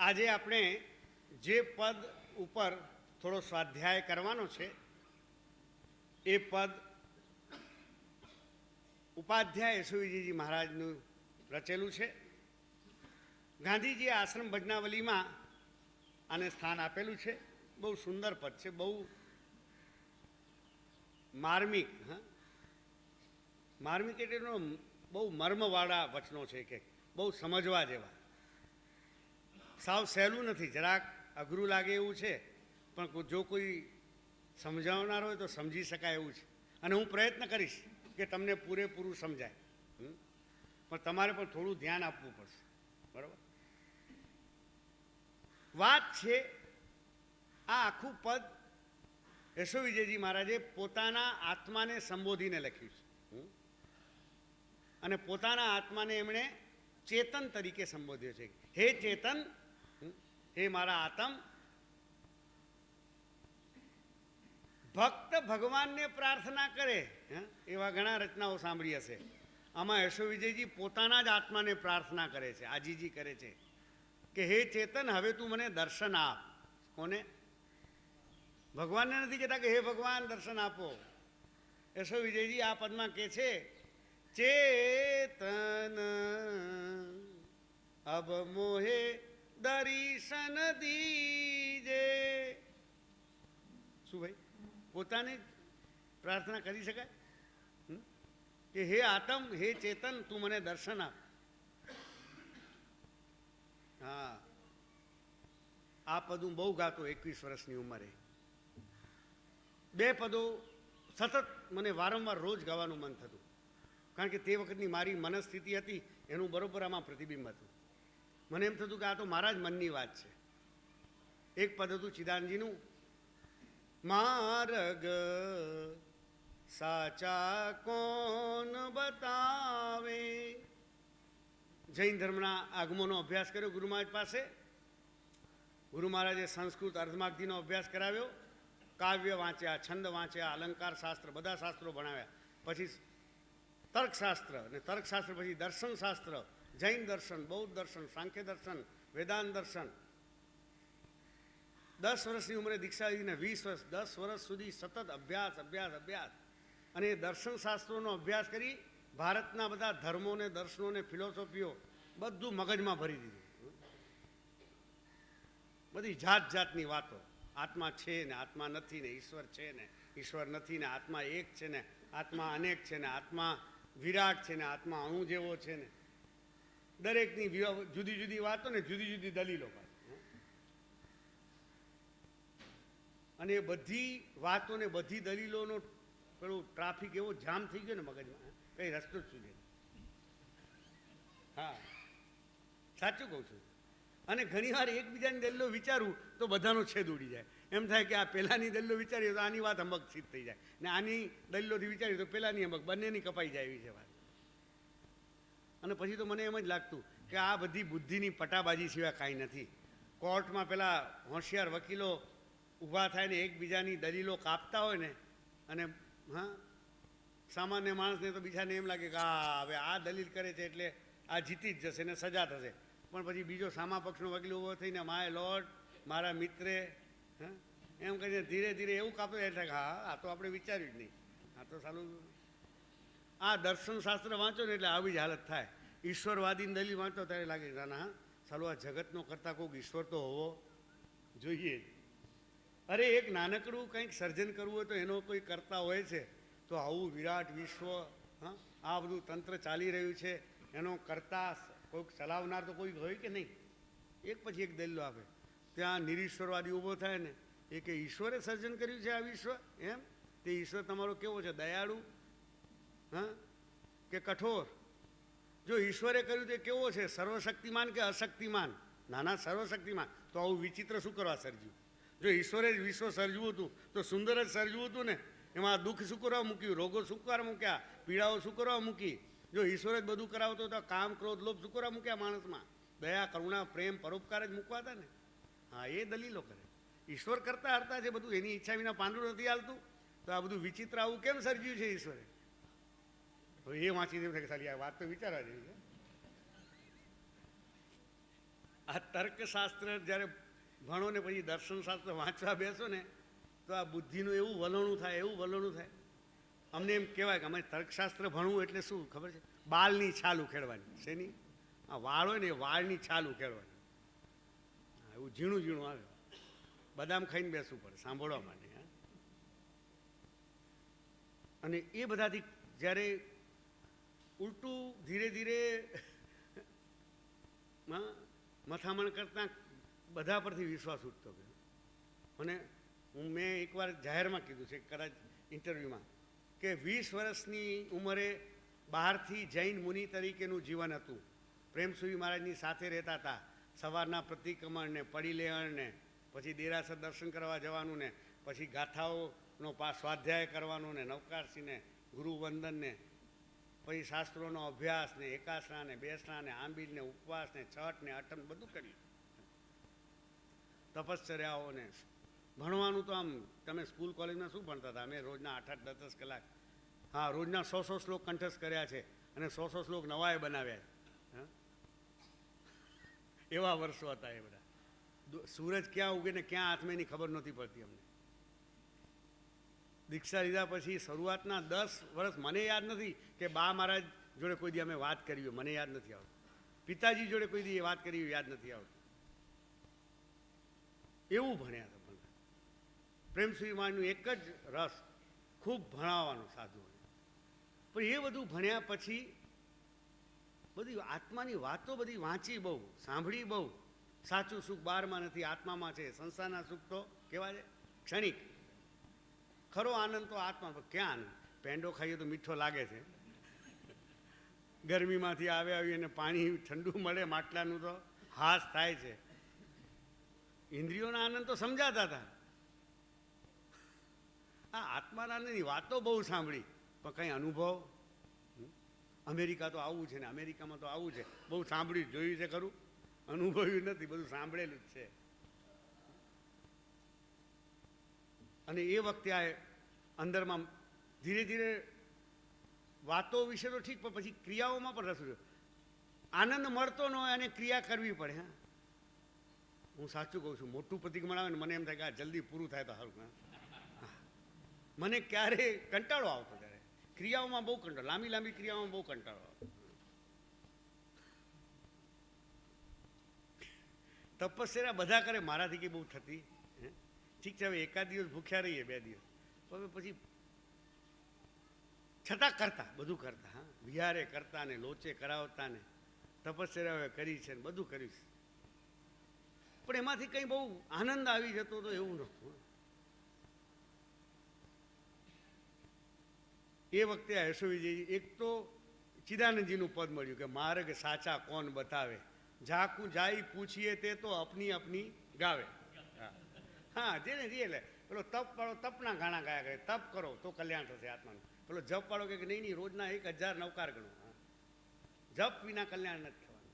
આજે આપણે જે પદ ઉપર થોડો સ્વાધ્યાય કરવાનો છે એ પદ ઉપાધ્યાય યશોવિજયજી મહારાજનું રચેલું છે. ગાંધીજીએ આશ્રમ ભજનાવલીમાં આને સ્થાન આપેલું છે. બહુ સુંદર પદ છે, બહુ માર્મિક. માર્મિક એટલે બહુ મર્મવાળા વચનો છે કે બહુ સમજવા જેવા. સાવ સહેલું નથી, જરાક અઘરું લાગે એવું છે, પણ જો કોઈ સમજાવનાર હોય તો સમજી શકાય એવું છે. અને હું પ્રયત્ન કરીશ કે તમને પૂરેપૂરું સમજાય, પણ તમારે પણ થોડું ધ્યાન આપવું પડશે. બરાબર? વાત છે આ આખું પદ યશોવિજયજી મહારાજે પોતાના આત્માને સંબોધીને લખ્યું છે. અને પોતાના આત્માને એમણે ચેતન તરીકે સંબોધ્યો છે. હે ચેતન, હે મારા આત્મ. ભક્ત ભગવાનને પ્રાર્થના કરે એવા ઘણા રચનાઓ સાંભળી હશે. આમાં યશોવિજયજી પોતાના જ આત્માને પ્રાર્થના કરે છે, આજીજી કરે છે કે હે ચેતન, હવે તું મને દર્શન આપ. કોને? ભગવાનને નથી કહેતા કે હે ભગવાન દર્શન આપો. યશોવિજયજી આ પદમાં કહે છે ચેતન અબ મોહે દર્શન દીજે. શું ભાઈ, પોતાને પ્રાર્થના કરી શકાય કે હે આત્મ, હે ચેતન, તું મને દર્શન આપ. હા, આ પદ હું બહુ ગાતો 21 વર્ષની ઉંમરે. બે પદો સતત મને વારંવાર રોજ ગાવાનું મન થતું, કારણ કે તે વખતની મારી મનસ્થિતિ હતી એનું બરોબર આમાં પ્રતિબિંબ હતું. મને એમ થતું કે આ તો મારા જ મનની વાત છે. એક પદ હતું ચિદાનજીનું, માર્ગ સાચા કોણ બતાવે. જૈન ધર્મના આગમોનો અભ્યાસ કર્યો ગુરુ મહારાજ પાસે. ગુરુ મહારાજે સંસ્કૃત અર્ધમાગધીનો અભ્યાસ કરાવ્યો, કાવ્ય વાંચ્યા, છંદ વાંચ્યા, અલંકાર શાસ્ત્ર, બધા શાસ્ત્રો ભણાવ્યા. પછી તર્કશાસ્ત્ર, અને તર્કશાસ્ત્ર પછી દર્શનશાસ્ત્ર, જૈન દર્શન, બૌદ્ધ દર્શન, સાંખ્ય દર્શન, વેદાંત દર્શન. 10 વર્ષની ઉંમરે દીક્ષા લીધીને 20 વર્ષ, 10 વર્ષ સુધી સતત અભ્યાસ અભ્યાસ અભ્યાસ. અને એ દર્શનશાસ્ત્રોનો અભ્યાસ કરી ભારતના બધા ધર્મોને, દર્શનોને, ફિલોસોફીઓ બધું મગજમાં ભરી દીધું. બધી જાત જાતની વાતો, આત્મા છે ને આત્મા નથી ને, ઈશ્વર છે ને ઈશ્વર નથી ને, આત્મા એક છે ને આત્મા અનેક છે ને, આત્મા વિરાટ છે ને આત્મા અણુ જેવો છે ને. દરેકની જુદી જુદી વાતો ને જુદી જુદી દલીલો. અને એ બધી વાતો ને બધી દલીલોનો પેલું ટ્રાફિક એવો જામ થઈ ગયો ને મગજમાં, કઈ રસ્તો જ સુધે. હા, સાચું કહું છું. અને ઘણીવાર એકબીજાની દલીલો વિચારું તો બધાનો છેદ ઉડી જાય. એમ થાય કે આ પહેલાંની દલીલો વિચારીએ તો આની વાત હંબક સિદ્ધ થઈ જાય, ને આની દલીલોથી વિચારીએ તો પહેલાંની હંબક, બંનેની કપાઈ જાય એવી છે વાત. અને પછી તો મને એમ જ લાગતું કે આ બધી બુદ્ધિની પટાબાજી સિવાય કાંઈ નથી. કોર્ટમાં પેલા હોશિયાર વકીલો ઊભા થાય ને એકબીજાની દલીલો કાપતા હોય ને, અને સામાન્ય માણસને તો બીજાને એમ લાગે કે હવે આ દલીલ કરે છે એટલે આ જીતી જ જશે ને સજા થશે. પણ પછી બીજો સામા પક્ષનો વકીલ ઊભો થઈને માય લોર્ડ, મારા મિત્રે એમ કહીને ધીરે ધીરે એવું કાપે એટલે હા આ તો આપણે વિચાર્યું જ નહીં. આ તો સાલું આ દર્શનશાસ્ત્ર વાંચો ને એટલે આવી જ હાલત થાય. ઈશ્વરવાદીની દલીલ વાંચો ત્યારે લાગે ના સાલું આ જગતનો કરતાં કોઈક ઈશ્વર તો હોવો જોઈએ. અરે એક નાનકડું કંઈક સર્જન કરવું હોય તો એનો કોઈ કરતા હોય છે, તો આવું વિરાટ વિશ્વ, આ બધું તંત્ર ચાલી રહ્યું છે, એનો કરતા કોઈક ચલાવનાર તો કોઈ હોય કે નહીં? એક પછી એક દલીલો આપે. ત્યાં નિરીશ્વરવાદી ઊભો થાય ને એ કે ઈશ્વરે સર્જન કર્યું છે આ વિશ્વ, એમ તે ઈશ્વર તમારો કેવો છે, દયાળુ કે કઠોર? જો ઈશ્વરે કર્યું તે કેવો છે, સર્વશક્તિમાન કે અશક્તિમાન? નાના, સર્વશક્તિમાન. તો આવું વિચિત્ર શું કરવા સર્જ્યું? જો ઈશ્વરે જ વિશ્વ સર્જવું હતું તો સુંદર જ સર્જવું હતું ને. એમાં દુઃખ શું કરવા મૂક્યું, રોગો શું કરવા મૂક્યા, પીડાઓ શું કરવા મૂકી? જો ઈશ્વર જ બધું કરાવતો તો કામ, ક્રોધ, લોભ શું કરવા મૂક્યા માણસમાં? દયા, કરુણા, પ્રેમ, પરોપકાર જ મૂકવા હતા ને. હા, એ દલીલો કરે. ઈશ્વર કરતા હરતા છે બધું, એની ઈચ્છા વિના પાંદડું નથી હાલતું, તો આ બધું વિચિત્ર આવું કેમ સર્જ્યું છે ઈશ્વરે? તો એ વાંચી દે કે સારી આ વાત તો વિચારવા જેવી છે. આ તર્કશાસ્ત્ર જ્યારે ભણો ને પછી દર્શનશાસ્ત્ર વાંચવા બેસો ને તો આ બુદ્ધિનું એવું વલણું થાય, એવું વલણું થાય. અમને એમ કહેવાય કે અમે તર્કશાસ્ત્ર ભણવું એટલે શું ખબર છે? બાલની છાલ ઉખેડવાની. શેની? આ વાળ હોય ને એ વાળની છાલ ઉખેડવાની. એવું ઝીણું ઝીણું આવે. બદામ ખાઈને બેસવું પડે સાંભળવા માટે. અને એ બધાથી જ્યારે ઉલટું ધીરે ધીરે મથામણ કરતાં બધા પરથી વિશ્વાસ ઉઠતો ગયો. અને મેં એકવાર જાહેરમાં કીધું છે, કદાચ ઇન્ટરવ્યૂમાં, કે 20 વર્ષની ઉંમરે બહારથી જૈન મુનિ તરીકેનું જીવન હતું. પ્રેમસુરી મહારાજની સાથે રહેતા હતા. સવારના પ્રતિક્રમણ ને પડીલેહણ ને પછી દેરાસર દર્શન કરવા જવાનું ને પછી ગાથાઓનો સ્વાધ્યાય કરવાનું ને નવકારસી ને ગુરુવંદન ને પછી શાસ્ત્રોનો અભ્યાસ ને એકાસના ને બેસણા ને આંબીલ ને ઉપવાસ ને છઠ ને અઠમ બધું કર્યું. તપશ્ચર્યાઓ ને ભણવાનું તો આમ તમે સ્કૂલ કોલેજમાં શું ભણતા હતા? અમે રોજના 8-8, 10-10 કલાક, હા, રોજના 100 શ્લોક કંઠસ્થ કર્યા છે અને 100 શ્લોક નવાએ બનાવ્યા છે. એવા વર્ષો હતા એ બધા. સૂરજ ક્યાં ઉગે ને ક્યાં આથમે ખબર નહોતી પડતી અમને. દીક્ષા લીધા પછી શરૂઆતના 10 વર્ષ મને યાદ નથી કે બા મહારાજ જોડે કોઈ દી અમે વાત કરી હોય, મને યાદ નથી આવતું. પિતાજી જોડે કોઈ દી વાત કરી યાદ નથી આવતું. એવું ભણ્યા હતા. પ્રેમસુરી મહારાજનું એક જ રસ, ખૂબ ભણાવવાનું સાધુ. પણ એ બધું ભણ્યા પછી બધી આત્માની વાતો બધી વાંચી બહુ, સાંભળી બહુ. સાચું સુખ બહારમાં નથી, આત્મામાં છે. સંસારના સુખ તો કેવા છે? ક્ષણિક. ખરો આનંદ તો આત્મા. ક્યાં આનંદ? પેંડો ખાઈએ તો મીઠો લાગે છે. ગરમીમાંથી આવીને પાણી ઠંડુ મળે માટલાનું તો હાશ થાય છે. ઇન્દ્રિયોના આનંદ તો સમજાતા હતા. આ આત્માના આનંદની વાતો બહુ સાંભળી, પણ કંઈ અનુભવ. અમેરિકા તો આવું છે ને અમેરિકામાં તો આવું છે. બહુ સાંભળ્યું, જોયું છે ખરું, અનુભવ્યું નથી, બધું સાંભળેલું જ છે. અને એ વખતે આ અંદરમાં ધીરે ધીરે વાતો વિશે તો ઠીક, પણ પછી ક્રિયાઓમાં પણ રસ રહ્યો. આનંદ મળતો ન હોય અને ક્રિયા કરવી પડે. હા, હું સાચું કહું છું. મોટું પ્રતિક્રમણ આવે ને મને એમ થાય કે આ જલ્દી પૂરું થાય તો સારું. મને ક્યારે કંટાળો આવતો ત્યારે ક્રિયાઓમાં બહુ કંટાળો, લાંબી લાંબી ક્રિયાઓમાં બહુ કંટાળો આવતો. તપસ્યા બધા કરે, મારાથી કંઈ બહુ થતી. ઠીક છે, હવે એકાદ દિવસ ભૂખ્યા રહીએ, 2 દિવસ, હવે પછી છતાં કરતા, બધું કરતા. હા, વિહારે કરતા ને લોચે કરાવતા ને તપસ્યા કરી છે ને બધું કર્યું છે. પણ એમાંથી કંઈ બહુ આનંદ આવી જતો તો એવું નહોતું. એ વખતે યશોવીજી એક તો ચિદાનંદજીનું પદ મળ્યું કે માર્ગ સાચા કોણ બતાવે, જાકું જાય પૂછીએ તે તો અપની અપની ગાવે. હા, જેને જે લે પેલો તપ વાળો તપના ગાણા ગાયા કરે, તપ કરો તો કલ્યાણ થશે આત્માનું. પેલો જપ વાળો કે નહીં નહીં, રોજના 1000 નવકાર ગણો. જપ વિના કલ્યાણ નથી થવાનું.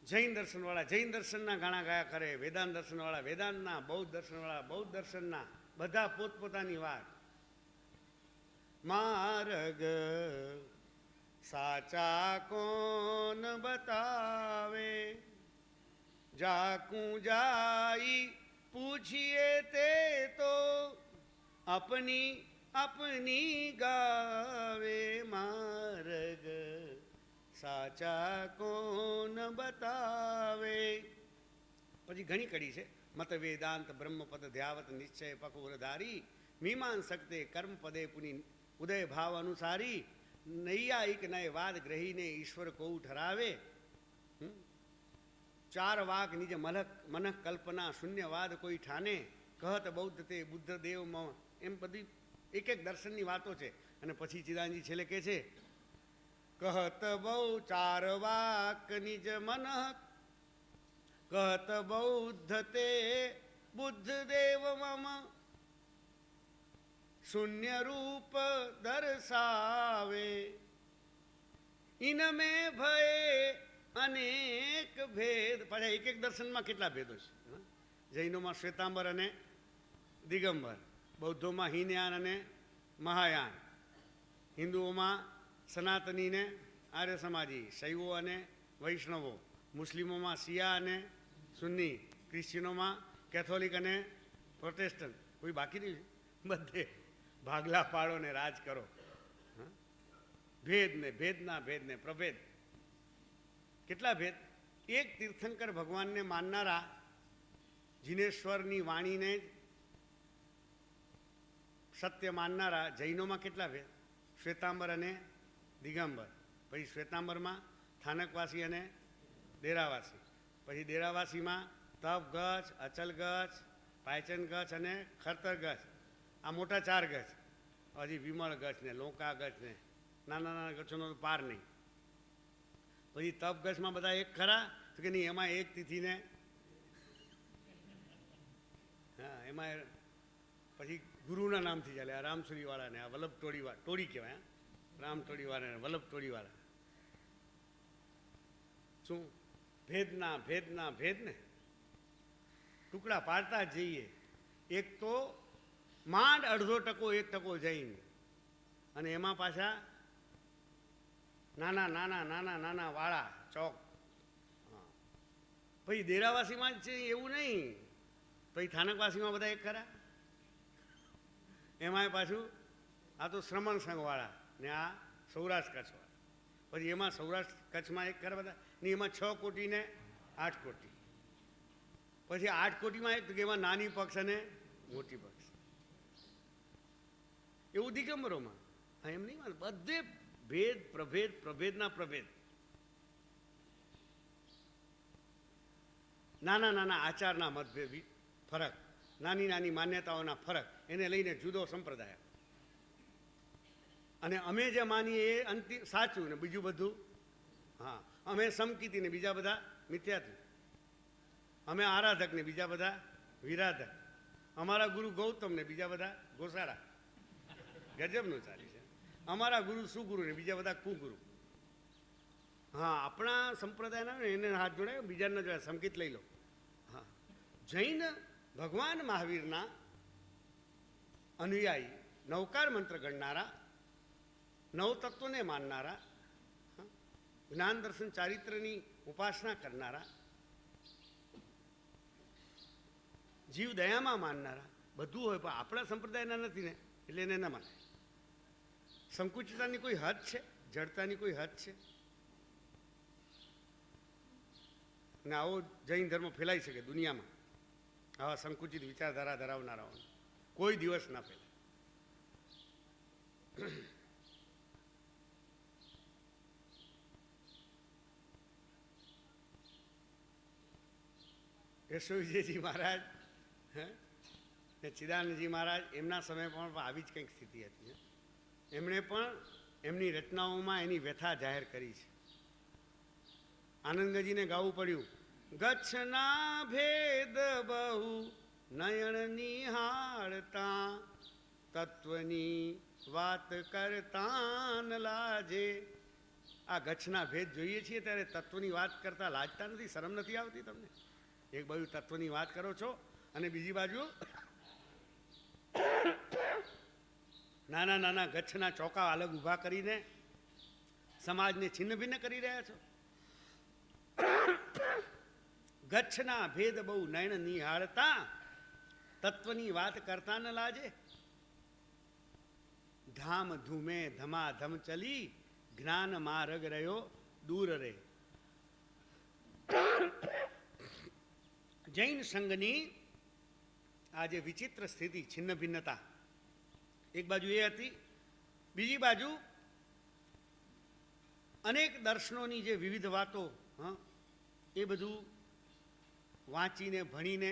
જૈન દર્શનવાળા જૈન દર્શનના ગાણા ગાયા કરે, વેદાંત દર્શનવાળા વેદાંતના, બૌદ્ધ દર્શનવાળા બૌદ્ધ દર્શનના, બધા પોતપોતાની વાત. માર્ગ સાચા કોણ બતાવે, જાકું જાઈ પૂછીએ તે તો અપની અપની ગાવે. માર્ગ સાચા કોણ બતાવે. પછી ઘણી કડી છે. મત વેદાંત બ્રહ્મપદ ધ્યાવત નિશ્ચય પકુરધારી, મીમાંસકતે કર્મ પદે પુની ઉદય ભાવ અનુસારી, નૈયાયિક નય વાદ ગ્રહીને ઈશ્વર કોઉ ઠરાવે. 4 વાક નિજ મનઃ કલ્પના શૂન્યવાદ કોઈ ઠાને, કહત બૌદ્ધ તે બુદ્ધ દેવ મ. એમ બધી એક એક દર્શનની વાતો છે. અને પછી ચિદાનંદજી છેલ્લે કહે છે, કહત બહુ 4 વાક નિજ મનઃ, કહત બૌદ્ધ તે બુદ્ધ દેવ મમ, શૂન્ય રૂપ દર્શાવે, ઇનમે ભય અનેક ભેદ. પાછા એક એક દર્શનમાં કેટલા ભેદો છે. જૈનોમાં શ્વેતાંબર અને દિગંબર, બૌદ્ધોમાં હીનયાન અને મહાયાન, હિન્દુઓમાં સનાતની ને આર્ય સમાજી, શૈવો અને વૈષ્ણવો, મુસ્લિમોમાં શિયા અને સુન્ની, ક્રિશ્ચિયનોમાં કેથોલિક અને પ્રોટેસ્ટન્ટ. કોઈ બાકી નહીં, બધે ભાગલા પાડો ને રાજ કરો. ભેદ ને ભેદના ભેદ ને પ્રભેદ. કેટલા ભેદ? એક તીર્થંકર ભગવાનને માનનારા જિનેશ્વરની વાણીને સત્ય માનનારા જૈનોમાં કેટલા ભેદ? શ્વેતાંબર અને દિગંબર. પછી શ્વેતાંબરમાં સ્થાનકવાસી અને ડેરાવાસી. પછી ડેરાવાસીમાં તપ ગચ્છ, અચલ ગચ્છ, પાયચન ગચ્છ અને ખરતર ગચ્છ. આ મોટા 4 ગચ્છ. હજી વિમળ ગચ્છ ને લોકા ગચ્છ ને નાના નાના ગચ્છોનો તો પાર નહીં. પછી તપ ગચ્છમાં બધા એક ખરા? તો કે નહીં, એમાં એક તિથિને, હા એમાં પછી ગુરુના નામથી ચાલે. આ રામસુરીવાળાને, આ વલ્લભ ટોળીવાળા, ટોળી કહેવાય, રામ ટોળીવાળા, વલ્લભ ટોળીવાળા. શું ભેદના ભેદના ભેદ ને ટુકડા પાડતા જ જઈએ. એક તો માંડ અડધો ટકો 1% જૈન, અને એમાં પાછા નાના નાના નાના નાના વાળા ચોક. હા, પછી ડેરાવાસીમાં જ છે એવું નહીં. પછી સ્થાનકવાસીમાં બધા એક ખરા? એમાંય પાછું આ તો શ્રમણ સંઘવાળા ને આ સૌરાષ્ટ્ર કચ્છવાળા. પછી એમાં સૌરાષ્ટ્ર કચ્છમાં એક ખરા બધા ને, એમાં 6 કોટી ને 8 કોટી. પછી 8 કોટીમાં એક, એમાં નાની પક્ષ અને મોટી પક્ષ. એવું દિગંબરોમાં. હા એમ નહીં, બધે ભેદ પ્રભેદ, પ્રભેદના પ્રભેદ. નાના નાના આચારના મતભેદ, ફરક, નાની નાની માન્યતાઓના ફરક, એને લઈને જુદો સંપ્રદાય. અને અમે જે માનીએ એ અંતિમ સાચું ને બીજું બધું, હા અમે સમકીતી ને બીજા બધા મિથ્યાથી. અમે આરાધક ને બીજા બધા વિરાધક. અમારા ગુરુ ગૌતમ ને બીજા બધા ગોસાળા. ગજબનું ચાલી છે. અમારા ગુરુ સુગુરુ ને બીજા બધા કુગુરુ. હા, આપણા સંપ્રદાયના ને એને હાથ જોડાય, બીજાને જોડાય, સંકેત લઈ લો. હા, જૈન ભગવાન મહાવીરના અનુયાયી, નવકાર મંત્ર ગણનારા, નવતત્વને માનનારા, જ્ઞાન દર્શન ચારિત્રની ઉપાસના કરનારા, જીવ દયામાં માનનારા, બધું હોય, પણ આપણા સંપ્રદાયના નથી ને એટલે એને ન માને. સંકુચિતતાની કોઈ હદ છે? જડતાની કોઈ હદ છે? ને આવો જૈન ધર્મ ફેલાઈ શકે દુનિયામાં, આવા સંકુચિત વિચારધારા ધરાવનારાઓને કોઈ દિવસ ના ફેલાય. યશો વિજયજી મહારાજ ને ચિદાનંદજી મહારાજ, એમના સમય પણ આવી જ કંઈક સ્થિતિ હતી. એમણે પણ એમની રચનાઓમાં એની વ્યથા જાહેર કરી છે. આનંદજીને ગાવું પડ્યું, ગચ્છના ભેદ બહુ નયન નિહાળતા, તત્વની વાત કરતા ન લાજે. આ ગચ્છના ભેદ જોઈએ છીએ ત્યારે તત્વની વાત કરતા લાજતા નથી? શરમ નથી આવતી તમને? એક બાજુ તત્વની વાત કરો છો અને બીજી બાજુ નાના નાના ગચ્છના ચોકા અલગ ઊભા કરીને સમાજને છિન્ન ભિન્ન કરી રહ્યા છો. ગચ્છના ભેદ બહુ નયન નિહાળતા, તત્વની વાત કરતા ન લાજે. ધામ ધૂમે ધમાધમ ચલી, જ્ઞાન માર્ગ રહ્યો દૂર રે. જૈન સંઘની આ જે વિચિત્ર સ્થિતિ, છિન્ન ભિન્નતા, એક બાજુ એ હતી. બીજી બાજુ અનેક દર્શનોની જે વિવિધ વાતો, એ બધું વાંચીને ભણીને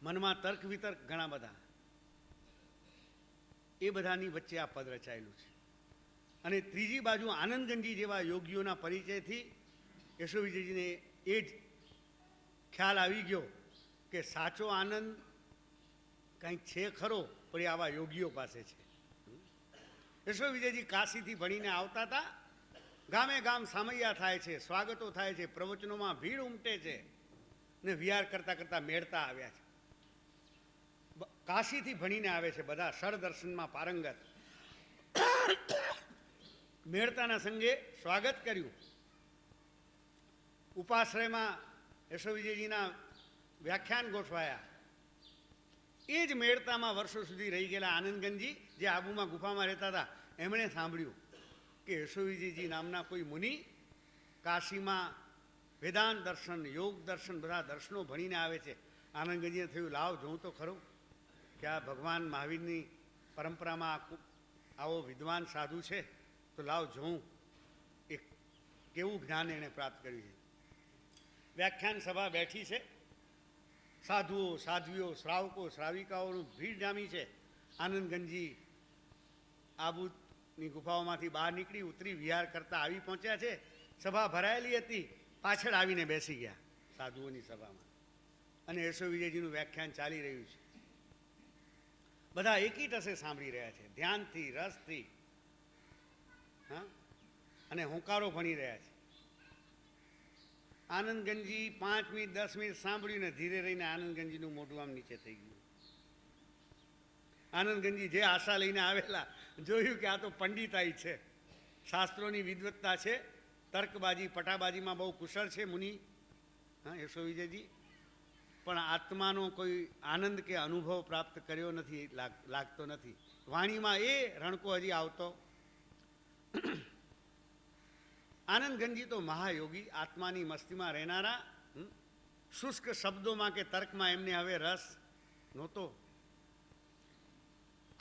મનમાં તર્ક વિતર્ક ઘણા બધા, એ બધાની વચ્ચે આ પદ રચાયેલું છે. અને ત્રીજી બાજુ આનંદગંજી જેવા યોગીઓના પરિચયથી યશો વિજયજીને એ જ ખ્યાલ આવી ગયો કે સાચો આનંદ કંઈક છે ખરો, પણ એ આવા યોગીઓ પાસે છે. યશો વિજયજી કાશીથી ભણીને આવતા હતા. ગામે ગામ સામૈયા થાય છે, સ્વાગતો થાય છે, પ્રવચનોમાં ભીડ ઉમટે છે ને વિહાર કરતા કરતા મેળતા આવ્યા છે. કાશીથી ભણીને આવે છે બધા, સર દર્શનમાં પારંગત. મેળતાના સંઘે સ્વાગત કર્યું. ઉપાશ્રયમાં યશો વિજયજીના વ્યાખ્યાન ગોઠવાયા. એ જ મેળતામાં વર્ષો સુધી રહી ગયેલા આનંદગંજી, જે આબુમાં ગુફામાં રહેતા હતા, એમણે સાંભળ્યું કે યશો વિજયજી નામના કોઈ મુનિ કાશીમાં વેદાંત દર્શન, યોગ દર્શન, બધા દર્શનો ભણીને આવે છે. આનંદગંજીને થયું, લાવ જોઉં તો ખરું કે આ ભગવાન મહાવીરની પરંપરામાં આવો વિદ્વાન સાધુ છે, તો લાવ જોઉં એક કેવું જ્ઞાન એણે પ્રાપ્ત કર્યું છે. વ્યાખ્યાન સભા બેઠી છે. સાધુઓ, સાધ્વીઓ, શ્રાવકો, શ્રાવિકાઓનું ભીડ જામી છે. આનંદગંજી આબુની ગુફાઓમાંથી બહાર નીકળી ઉતરી વિહાર કરતા આવી પહોંચ્યા છે. સભા ભરાયેલી હતી, પાછળ આવીને બેસી ગયા સાધુઓની સભામાં, અને યશો વિજયજીનું વ્યાખ્યાન ચાલી રહ્યું છે. બધા એકી ટસે સાંભળી રહ્યા છે, ધ્યાનથી, રસથી, હા, અને હોંકારો ભણી રહ્યા છે. આનંદગંજી 5 મિનિટ 10 મિનિટ સાંભળ્યું ને ધીરે રહીને આનંદગંજીનું મોઢું આમ નીચે થઈ ગયું. આનંદગંજી જે આશા લઈને આવેલા, જોયું કે આ તો પંડિતાઈ છે, શાસ્ત્રોની વિદ્વત્તા છે, તર્કબાજી પટાબાજીમાં બહુ કુશળ છે મુનિ, હા, યશો વિજયજી, પણ આત્માનો કોઈ આનંદ કે અનુભવ પ્રાપ્ત કર્યો નથી, લાગતો નથી. વાણીમાં એ રણકો હજી આવતો. આનંદગંજી તો મહાયોગી, આત્માની મસ્તીમાં રહેનારા, શુષ્ક શબ્દોમાં કે તર્કમાં એમને હવે રસ નહોતો.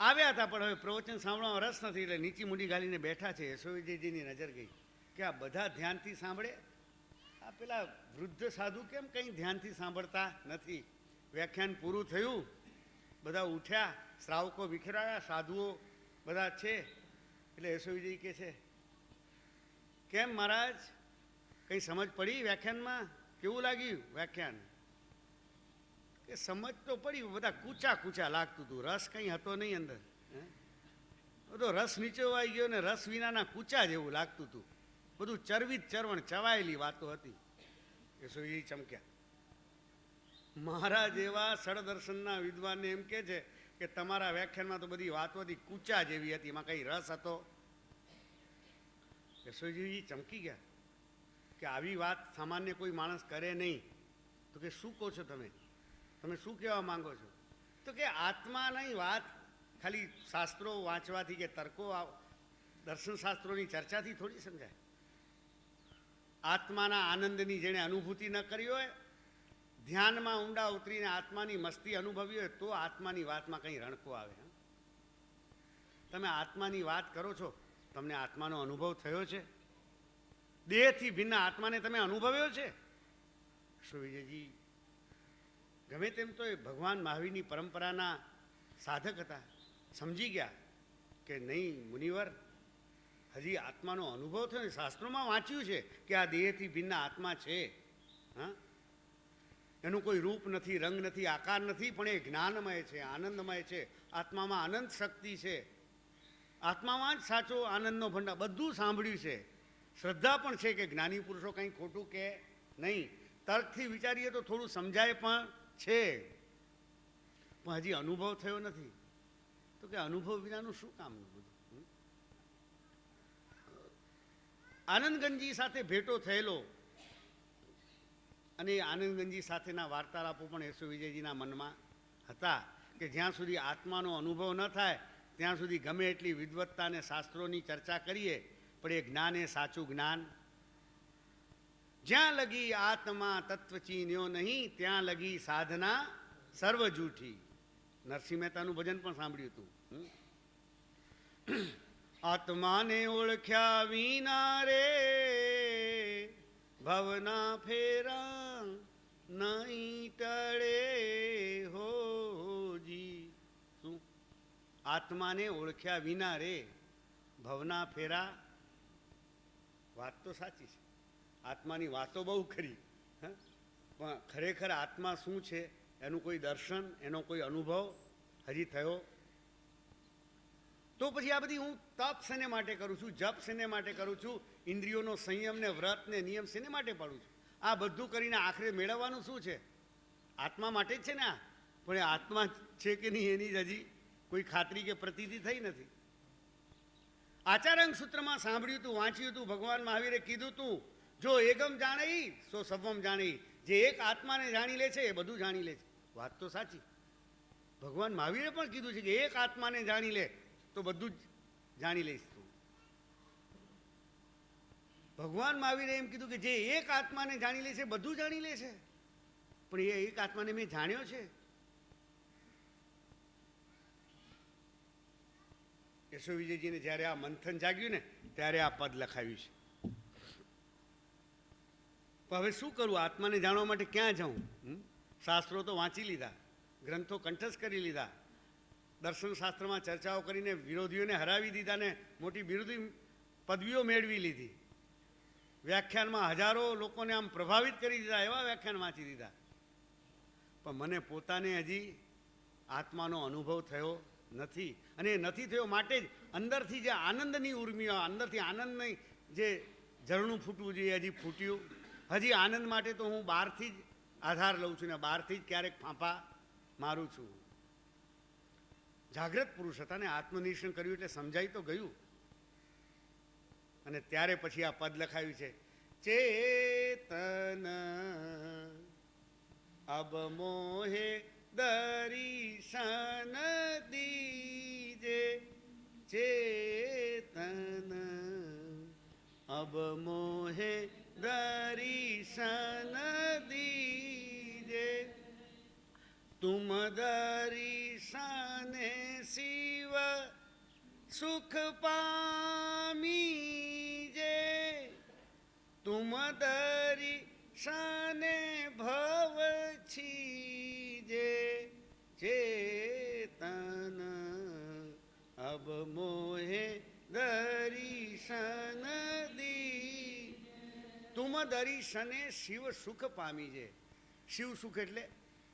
આવ્યા હતા પણ હવે પ્રવચન સાંભળવામાં રસ નથી, એટલે નીચી મૂડી ઘાલીને બેઠા છે. યશો વિજયજીની નજર ગઈ કે આ બધા ધ્યાનથી સાંભળે, આ પેલા વૃદ્ધ સાધુ કેમ કંઈ ધ્યાનથી સાંભળતા નથી. વ્યાખ્યાન પૂરું થયું, બધા ઉઠ્યા, શ્રાવકો વિખરાયા, સાધુઓ બધા છે. એટલે યશો વિજય કહે છે, કેમ મહારાજ, કંઈ સમજ પડી વ્યાખ્યાનમાં? કેવું લાગ્યું વ્યાખ્યાન? કે સમજ તો પડી, બધા કૂચા કૂચા લાગતું હતું, રસ કંઈ હતો નહીં અંદર. બધો રસ નીચે આવી ગયો ને રસ વિનાના કૂચા જેવું લાગતું હતું. બધું ચરવિત ચરવણ ચવાયેલી વાતો હતી. યશો વિજય ચમક્યા. મહારાજ એવા સળદર્શનના વિદ્વાનને એમ કે છે કે તમારા વ્યાખ્યાનમાં તો બધી વાતો હતી કૂચા જેવી હતી, એમાં કંઈ રસ હતો? યશોજીજી ચમકી ગયા કે આવી વાત સામાન્ય કોઈ માણસ કરે નહીં. તો કે શું કહો છો તમે? તમે શું કહેવા માંગો છો? તો કે આત્માની વાત ખાલી શાસ્ત્રો વાંચવાથી કે તર્કો દર્શનશાસ્ત્રોની ચર્ચાથી થોડી સમજાય. આત્માના આનંદની જેણે અનુભૂતિ ન કરી હોય, ધ્યાનમાં ઊંડા ઉતરીને આત્માની મસ્તી અનુભવી હોય, તો આત્માની વાતમાં કંઈ રણકો આવે. તમે આત્માની વાત કરો છો, તમને આત્માનો અનુભવ થયો છે? દેહથી ભિન્ન આત્માને તમે અનુભવ્યો છે? યશો વિજયજી ગમે તેમ તો એ ભગવાન મહાવીરની પરંપરાના સાધક હતા, સમજી ગયા કે નહીં મુનિવર, હજી આત્માનો અનુભવ થયો ને. શાસ્ત્રોમાં વાંચ્યું છે કે આ દેહથી ભિન્ન આત્મા છે. હા, એનું કોઈ રૂપ નથી, રંગ નથી, આકાર નથી, પણ એ જ્ઞાનમય છે, આનંદમય છે. આત્મામાં અનંત શક્તિ છે. આત્મામાં જ સાચો આનંદનો ભંડાર. બધું સાંભળ્યું છે, શ્રદ્ધા પણ છે કે જ્ઞાની પુરુષો કંઈ ખોટું કે નહીં. તર્કથી વિચારીએ તો થોડું સમજાય પણ છે, પણ હજી અનુભવ થયો નથી. તો કે અનુભવ વિનાનું શું કામનું બધું? આનંદગંજી સાથે ભેટો થયેલો અને આનંદગંજી સાથેના વાર્તાલાપો પણ યશો વિજયજીના મનમાં હતા કે જ્યાં સુધી આત્માનો અનુભવ ન થાય ત્યાં સુધી ગમે એટલી વિદ્વત્તા અને શાસ્ત્રોની ચર્ચા કરીએ, પણ એ જ્ઞાન એ સાચું જ્ઞાન. જ્યાં લગી આત્મા તત્વ ચીન્યો નહીં, ત્યાં લગી સાધના સર્વ જૂઠી. નરસિંહ મહેતાનું ભજન પણ સાંભળ્યું હતું. આત્માને ઓળખ્યા વિના રે ભવના ફેરા નહીં ટળે હોજી. શું? આત્માને ઓળખ્યા વિના રે ભવના ફેરા. વાત તો સાચી છે, આત્માની વાતો બહુ ખરી, પણ ખરેખર આત્મા શું છે એનું કોઈ દર્શન, એનો કોઈ અનુભવ હજી થયો? તો પછી આ બધી હું તપ શેને માટે કરું છું, જપ શેને માટે કરું છું, ઇન્દ્રિયોનો સંયમ ને વ્રત ને નિયમ શેને માટે પાડું છું? આ બધું કરીને આખરે મેળવવાનું શું છે? આત્મા માટે જ છે ને આ. પણ એ આત્મા છે કે નહીં એની જ હજી કોઈ ખાતરી કે પ્રતીતિ થઈ નથી. આચાર્યંગ સૂત્રમાં સાંભળ્યું હતું, વાંચ્યું હતું, ભગવાન મહાવીરે કીધું હતું, જો એકમ જાણે સો સર્વમ જાણે. જે એક આત્માને જાણી લે છે એ બધું જાણી લે છે. વાત તો સાચી. ભગવાન મહાવીરે પણ કીધું છે કે એક આત્માને જાણી લે તો બધું જ જાણી લઈશ તું. ભગવાન મહાવીરે એમ કીધું કે જે એક આત્માને જાણી લે છે બધું જાણી લે છે. પણ એ એક આત્માને મેં જાણ્યો છે. યશો વિજયજીને જ્યારે આ મંથન જાગ્યું ને ત્યારે આ પદ લખાવ્યું છે. પણ હવે શું કરું? આત્માને જાણવા માટે ક્યાં જાઉં? શાસ્ત્રો તો વાંચી લીધા, ગ્રંથો કંઠસ્થ કરી લીધા, દર્શનશાસ્ત્રમાં ચર્ચાઓ કરીને વિરોધીઓને હરાવી દીધા ને મોટી બિરુદી પદવીઓ મેળવી લીધી. વ્યાખ્યાનમાં હજારો લોકોને આમ પ્રભાવિત કરી દીધા, એવા વ્યાખ્યાન વાંચી દીધા. પણ મને પોતાને હજી આત્માનો અનુભવ થયો નથી. અને એ નથી થયો માટે જ અંદરથી જે આનંદની ઉર્મિઓ, અંદરથી આનંદની જે ઝરણું ફૂટવું જોઈએ હજી ફૂટ્યું. હજી આનંદ માટે તો હું બહારથી જ આધાર લઉં છું ને બહારથી જ ક્યારેક ફાંફા મારું છું. જાગ્રત પુરુષ હતા ને આત્મનિરીક્ષણ કર્યું એટલે સમજાઈ તો ગયું. અને ત્યારે પછી આ પદ લખાયું છે, ચેતન અબ મોહે દર્શન દીજે, ચેતન અબ મોહે દર્શન દીજે, તુમ દર્શને શિવ સુખ પામીજે, તુમ દર્શને ભવ છીજે, ચેતન અબ મોહે દર્શન દી, તુમ દર્શને શિવ સુખ પામીજે. શિવ સુખ એટલે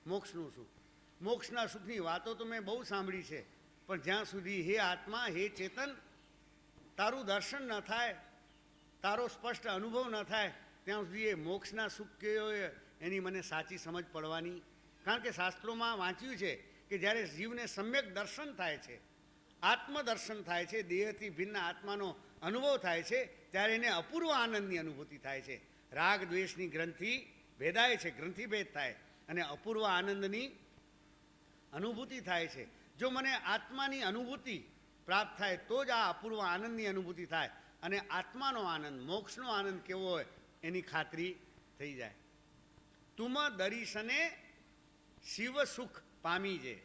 મોક્ષનું સુખ. મોક્ષના સુખની વાતો તો મેં બહુ સાંભળી છે, પણ જ્યાં સુધી હે આત્મા, હે ચેતન, તારું દર્શન ન થાય, તારો સ્પષ્ટ અનુભવ ન થાય, ત્યાં સુધી એ મોક્ષના સુખ કયો એની મને સાચી સમજ પડવાની. કારણ કે શાસ્ત્રોમાં વાંચ્યું છે કે જ્યારે જીવને સમ્યક દર્શન થાય છે, આત્મદર્શન થાય છે, દેહથી ભિન્ન આત્માનો અનુભવ થાય છે, ત્યારે એને અપૂર્વ આનંદની અનુભૂતિ થાય છે. રાગ દ્વેષની ગ્રંથિ ભેદાય છે, ગ્રંથિભેદ થાય અને અપૂર્વ આનંદની અનુભૂતિ થાય છે. જો મને આત્માની અનુભૂતિ પ્રાપ્ત થાય તો જ આ અપૂર્વ આનંદની અનુભૂતિ થાય અને આત્માનો આનંદ, મોક્ષનો આનંદ કેવો હોય એની ખાતરી થઈ જાય. તુમ દર્શને શિવ સુખ પામી છે.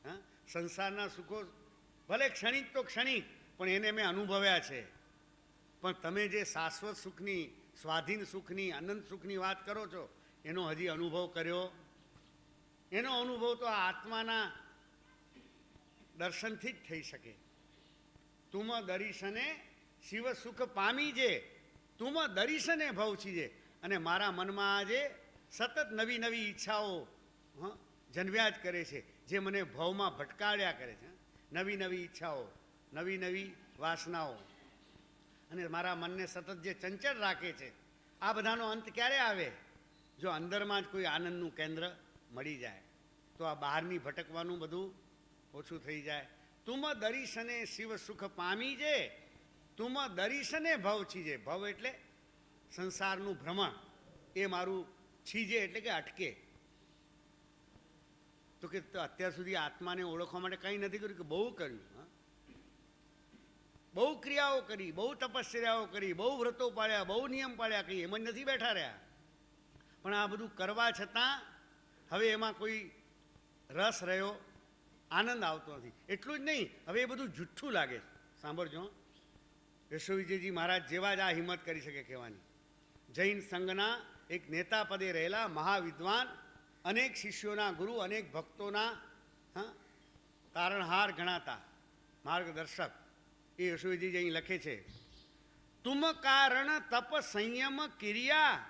હા, સંસારના સુખો ભલે ક્ષણિક તો ક્ષણિક, પણ એને મેં અનુભવ્યા છે. પણ તમે જે શાશ્વત સુખની, સ્વાધીન સુખની, અનંત સુખની વાત કરો છો એનો હજી અનુભવ કર્યો? એનો અનુભવ તો આ આત્માના દર્શનથી જ થઈ શકે. તુમ દર્શને શિવ સુખ પામી જે, તુમ દર્શને ભવ છીજે. અને મારા મનમાં આજે સતત નવી નવી ઈચ્છાઓ જન્મ્યા જ કરે છે, જે મને ભવમાં ભટકાડ્યા કરે છે. નવી નવી ઈચ્છાઓ, નવી નવી વાસનાઓ, અને મારા મનને સતત જે ચંચળ રાખે છે. આ બધાનો અંત ક્યારે આવે? જો અંદરમાં જ કોઈ આનંદનું કેન્દ્ર મળી જાય તો આ બહારની ભટકવાનું બધું ઓછું થઈ જાય. તુમ દર્શને શિવ સુખ પામી જે, તુમ દર્શને ભવ છીજે. ભવ એટલે સંસારનું ભ્રમણ, એ મારું છીજે એટલે કે અટકે. તો કે અત્યાર સુધી આત્માને ઓળખવા માટે કંઈ નથી કર્યું કે બહુ કર્યું, બહુ ક્રિયાઓ કરી, બહુ તપસ્યાઓ કરી, બહુ વ્રતો પાળ્યા, બહુ નિયમ પાળ્યા, કંઈ એમ જ નથી બેઠા રહ્યા. પણ આ બધું કરવા છતાં હવે એમાં કોઈ રસ રહ્યો, આનંદ આવતો નથી. એટલું જ નહીં, હવે એ બધું જુઠ્ઠું લાગે છે. સાંભળજો, યશો વિજયજી મહારાજ જેવા જ આ હિંમત કરી શકે કહેવાની. જૈન સંઘના એક નેતા પદે રહેલા મહાવિદ્વાન, અનેક શિષ્યોના ગુરુ, અનેક ભક્તોના તારણહાર ગણાતા માર્ગદર્શક એ યશો વિજયજી અહીં લખે છે, તુમ કારણ તપ સંયમ ક્રિયા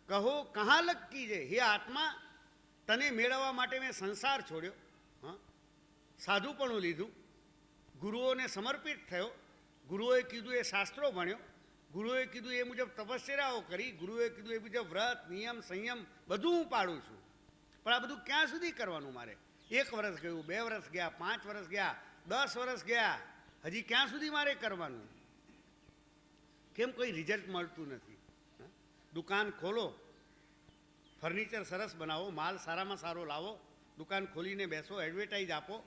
કહો કહા લગ કીજે. હે આત્મા, તને મેળવવા માટે મેં સંસાર છોડ્યો, સાધુપણું લીધું, ગુરુઓને સમર્પિત થયો, ગુરુઓએ કીધું એ શાસ્ત્રો ભણ્યો, ગુરુએ કીધું એ મુજબ તપસ્યાઓ કરી, ગુરુએ કીધું એ મુજબ વ્રત, નિયમ, સંયમ બધું હું પાડું છું. પણ આ બધું ક્યાં સુધી કરવાનું મારે? 1 વર્ષ ગયું, 2 વર્ષ ગયા, 5 વર્ષ ગયા, 10 વર્ષ ગયા, હજી ક્યાં સુધી મારે કરવાનું? કેમ કોઈ રિઝલ્ટ મળતું નથી? દુકાન ખોલો, ફર્નિચર સરસ બનાવો, માલ સારામાં સારો લાવો, દુકાન ખોલીને બેસો, એડવર્ટાઇઝ આપો,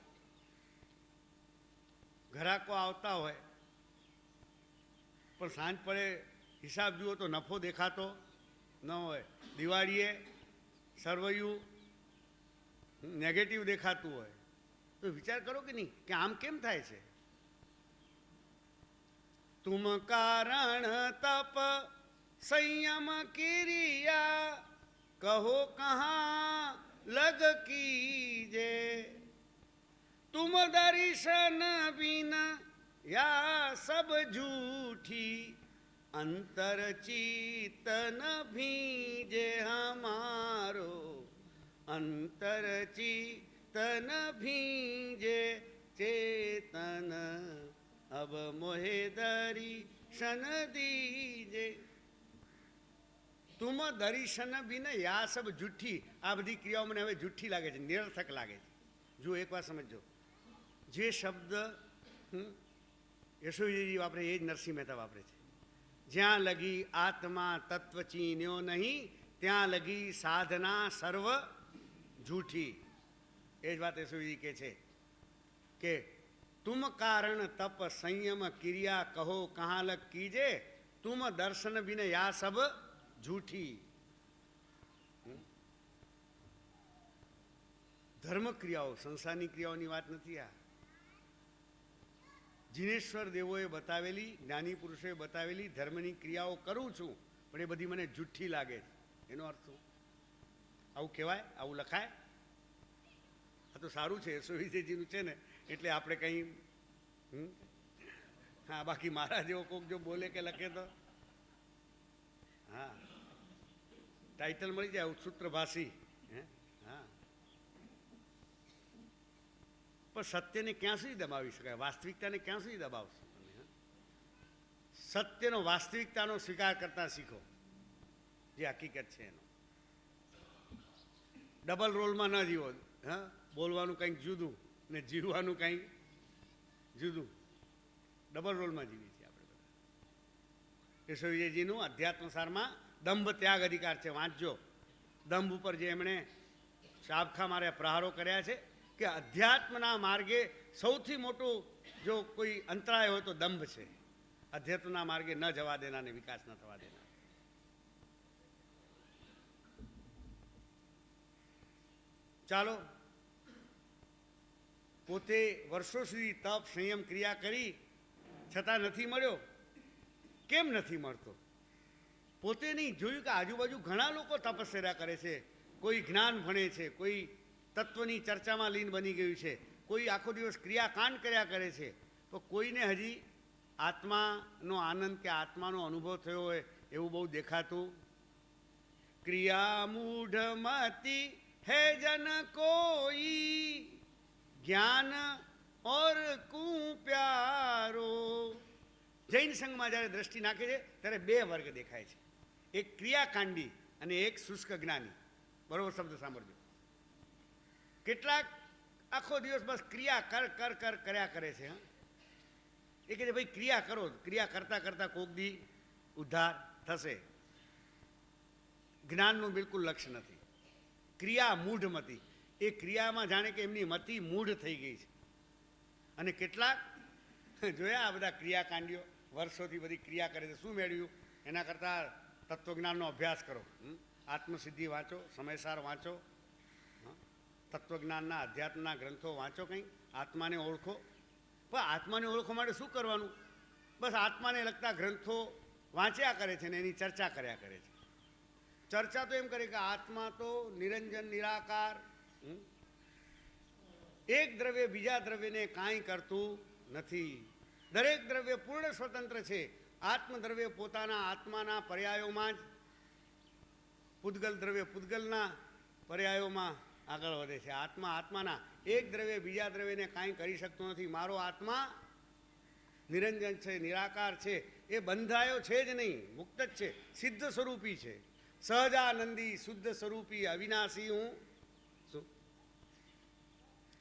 ગ્રાહકો આવતા હોય, પણ સાંજ પડે હિસાબ જુઓ તો નફો દેખાતો ન હોય. દિવાળીએ સરવૈયું નેગેટિવ દેખાતું હોય તો વિચાર કરો કે નહીં કે આમ કેમ થાય છે? તુમ કારણ તપ સંયમ કિરિયા કહો કહા લગ કીજે, तुम दर्शन बिन या सब झूठी अंतर चेतन भीजे हमारो, अंतर चेतन भीजे चेतन अब मोहे दर्शन दीजे. तुम दर्शन बिन या सब झूठी, આ બધી ક્રિયાઓ મને હવે જૂઠી લાગે છે, નિરર્થક લાગે છે. જો એક વાર સમજો, જે શબ્દ યશોજીજી વાપરે એ જ નરસિંહ મહેતા વાપરે છે. જ્યાં લગી આત્મા તત્વ ચીન્યો નહીં, ત્યાં લગી સાધના સર્વ જૂઠી. એ જ વાત યશોજીજી કહે છે કે તુમ કારણ તપ સંયમ ક્રિયા કહો કહાં લગ કીજે, તુમ દર્શન બિન યા સબ જૂઠી. ધર્મ ક્રિયાઓ, સંસારની ક્રિયાઓની વાત નથી આ. જીનેશ્વર દેવોએ બતાવેલી, જ્ઞાની પુરુષોએ બતાવેલી ધર્મની ક્રિયાઓ કરું છું, પણ એ બધી મને જુઠ્ઠી લાગે છે. એનો અર્થ શું? આવું કહેવાય? આવું લખાય? આ તો સારું છે યશોવિજયજીનું છે ને, એટલે આપણે કંઈ હા, બાકી મારા જેવો કોક જો બોલે કે લખે તો હા ટાઇટલ મળી જાય, સૂત્રભાષી. હા, પણ સત્યને ક્યાં સુધી દબાવી શકાય? વાસ્તવિકતાને ક્યાં સુધી દબાવશો તમે? સત્યનો, વાસ્તવિકતાનો સ્વીકાર કરતા શીખો, જે હકીકત છે એનો. ડબલ રોલમાં ન જીવો. હા, બોલવાનું કંઈક જુદું ને જીવવાનું કંઈક જુદું. ડબલ રોલમાં જીવીએ છીએ આપણે બધા. યશોવિજયજીનું અધ્યાત્મસારમાં દંભ ત્યાગ અધિકાર છે, વાંચજો. દંભ ઉપર જે એમણે શાબખા માર્યા, પ્રહારો કર્યા છે, કે અધ્યાત્મના માર્ગે સૌથી મોટું જો કોઈ અંતરાય હોય તો દંભ છે. અધ્યાત્મના માર્ગે ન જવા દેના ને વિકાસ ન થવા દેના. ચાલો, પોતે વર્ષો સુધી તપ સંયમ ક્રિયા કરી છતાં નથી મળ્યો. કેમ નથી મળતો? પોતે નહીં જોયું કે આજુબાજુ ઘણા લોકો તપશ્ચર્યા કરે છે, કોઈ જ્ઞાન ભણે છે, કોઈ તત્વની ચર્ચામાં લીન બની ગયું છે, કોઈ આખો દિવસ ક્રિયાકાંડ કર્યા કરે છે, તો કોઈને હજી આત્માનો આનંદ કે આત્માનો અનુભવ થયો હોય એવું બહુ દેખાતું. ક્રિયા મૂઢમતી હે જન કોઈ, જ્ઞાન ઓર કું પ્યારો. જૈન સંઘમાં જ્યારે દ્રષ્ટિ નાખે છે ત્યારે બે વર્ગ દેખાય છે, એક ક્રિયાકાંડી અને એક શુષ્ક જ્ઞાની. બરોબર શબ્દ સાંભળજો. કેટલાક આખો દિવસ બસ ક્રિયા કર કર કર કર્યા કરે છે. એ કહે છે ભાઈ ક્રિયા કરો, ક્રિયા કરતાં કરતાં કોક દી ઉદ્ધાર થશે. જ્ઞાનનું બિલકુલ લક્ષ્ય નથી. ક્રિયા મૂઢમતી, એ ક્રિયામાં જાણે કે એમની મતિ મૂઢ થઈ ગઈ છે. અને કેટલાક જોયા આ બધા ક્રિયાકાંડીઓ વર્ષોથી બધી ક્રિયા કરે છે, શું મેળવ્યું? એના કરતાં તત્વજ્ઞાનનો અભ્યાસ કરો, આત્મસિદ્ધિ વાંચો, સમયસાર વાંચો, તત્વજ્ઞાનના અધ્યાત્મના ગ્રંથો વાંચો, કંઈ આત્માને ઓળખો. પણ આત્માને ઓળખવા માટે શું કરવાનું? બસ આત્માને લગતા ગ્રંથો વાંચ્યા કરે છે ને એની ચર્ચા કર્યા કરે છે. ચર્ચા તો એમ કરે કે આત્મા તો નિરંજન નિરાકાર, એક દ્રવ્ય બીજા દ્રવ્યને કાંઈ કરતું નથી. દરેક દ્રવ્ય પૂર્ણ સ્વતંત્ર છે. આત્મદ્રવ્ય પોતાના આત્માના પર્યાયોમાં જ, પૂતગલ દ્રવ્ય પૂતગલના પર્યાયોમાં આગળ વધે છે. આત્મા આત્માના, એક દ્રવ્ય બીજા દ્રવ્યને કાંઈ કરી શકતો નથી. મારો આત્મા નિરંજન છે, નિરાકાર છે, એ બંધાયો છે જ નહીં, મુક્ત જ છે, સિદ્ધ સ્વરૂપી છે, સહજાનંદી શુદ્ધ સ્વરૂપી અવિનાશી હું શું.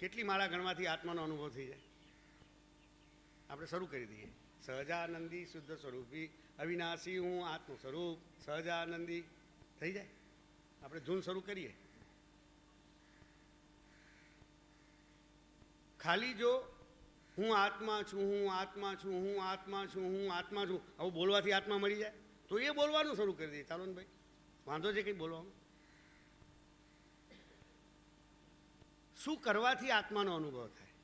કેટલી માળા ગણવાથી આત્માનો અનુભવ થઈ જાય? આપણે શરૂ કરી દઈએ. સહજાનંદી શુદ્ધ સ્વરૂપી અવિનાશી હું આત્મ સ્વરૂપ સહજાનંદી થઈ જાય. આપણે ધૂન શરૂ કરીએ. ખાલી જો હું આત્મા છું, હું આત્મા છું, હું આત્મા છું, હું આત્મા છું, આવું બોલવાથી આત્મા મળી જાય તો એ બોલવાનું શરૂ કરી દઈએ. ચાલો ને ભાઈ, વાંધો છે કંઈ બોલવામાં? શું કરવાથી આત્માનો અનુભવ થાય?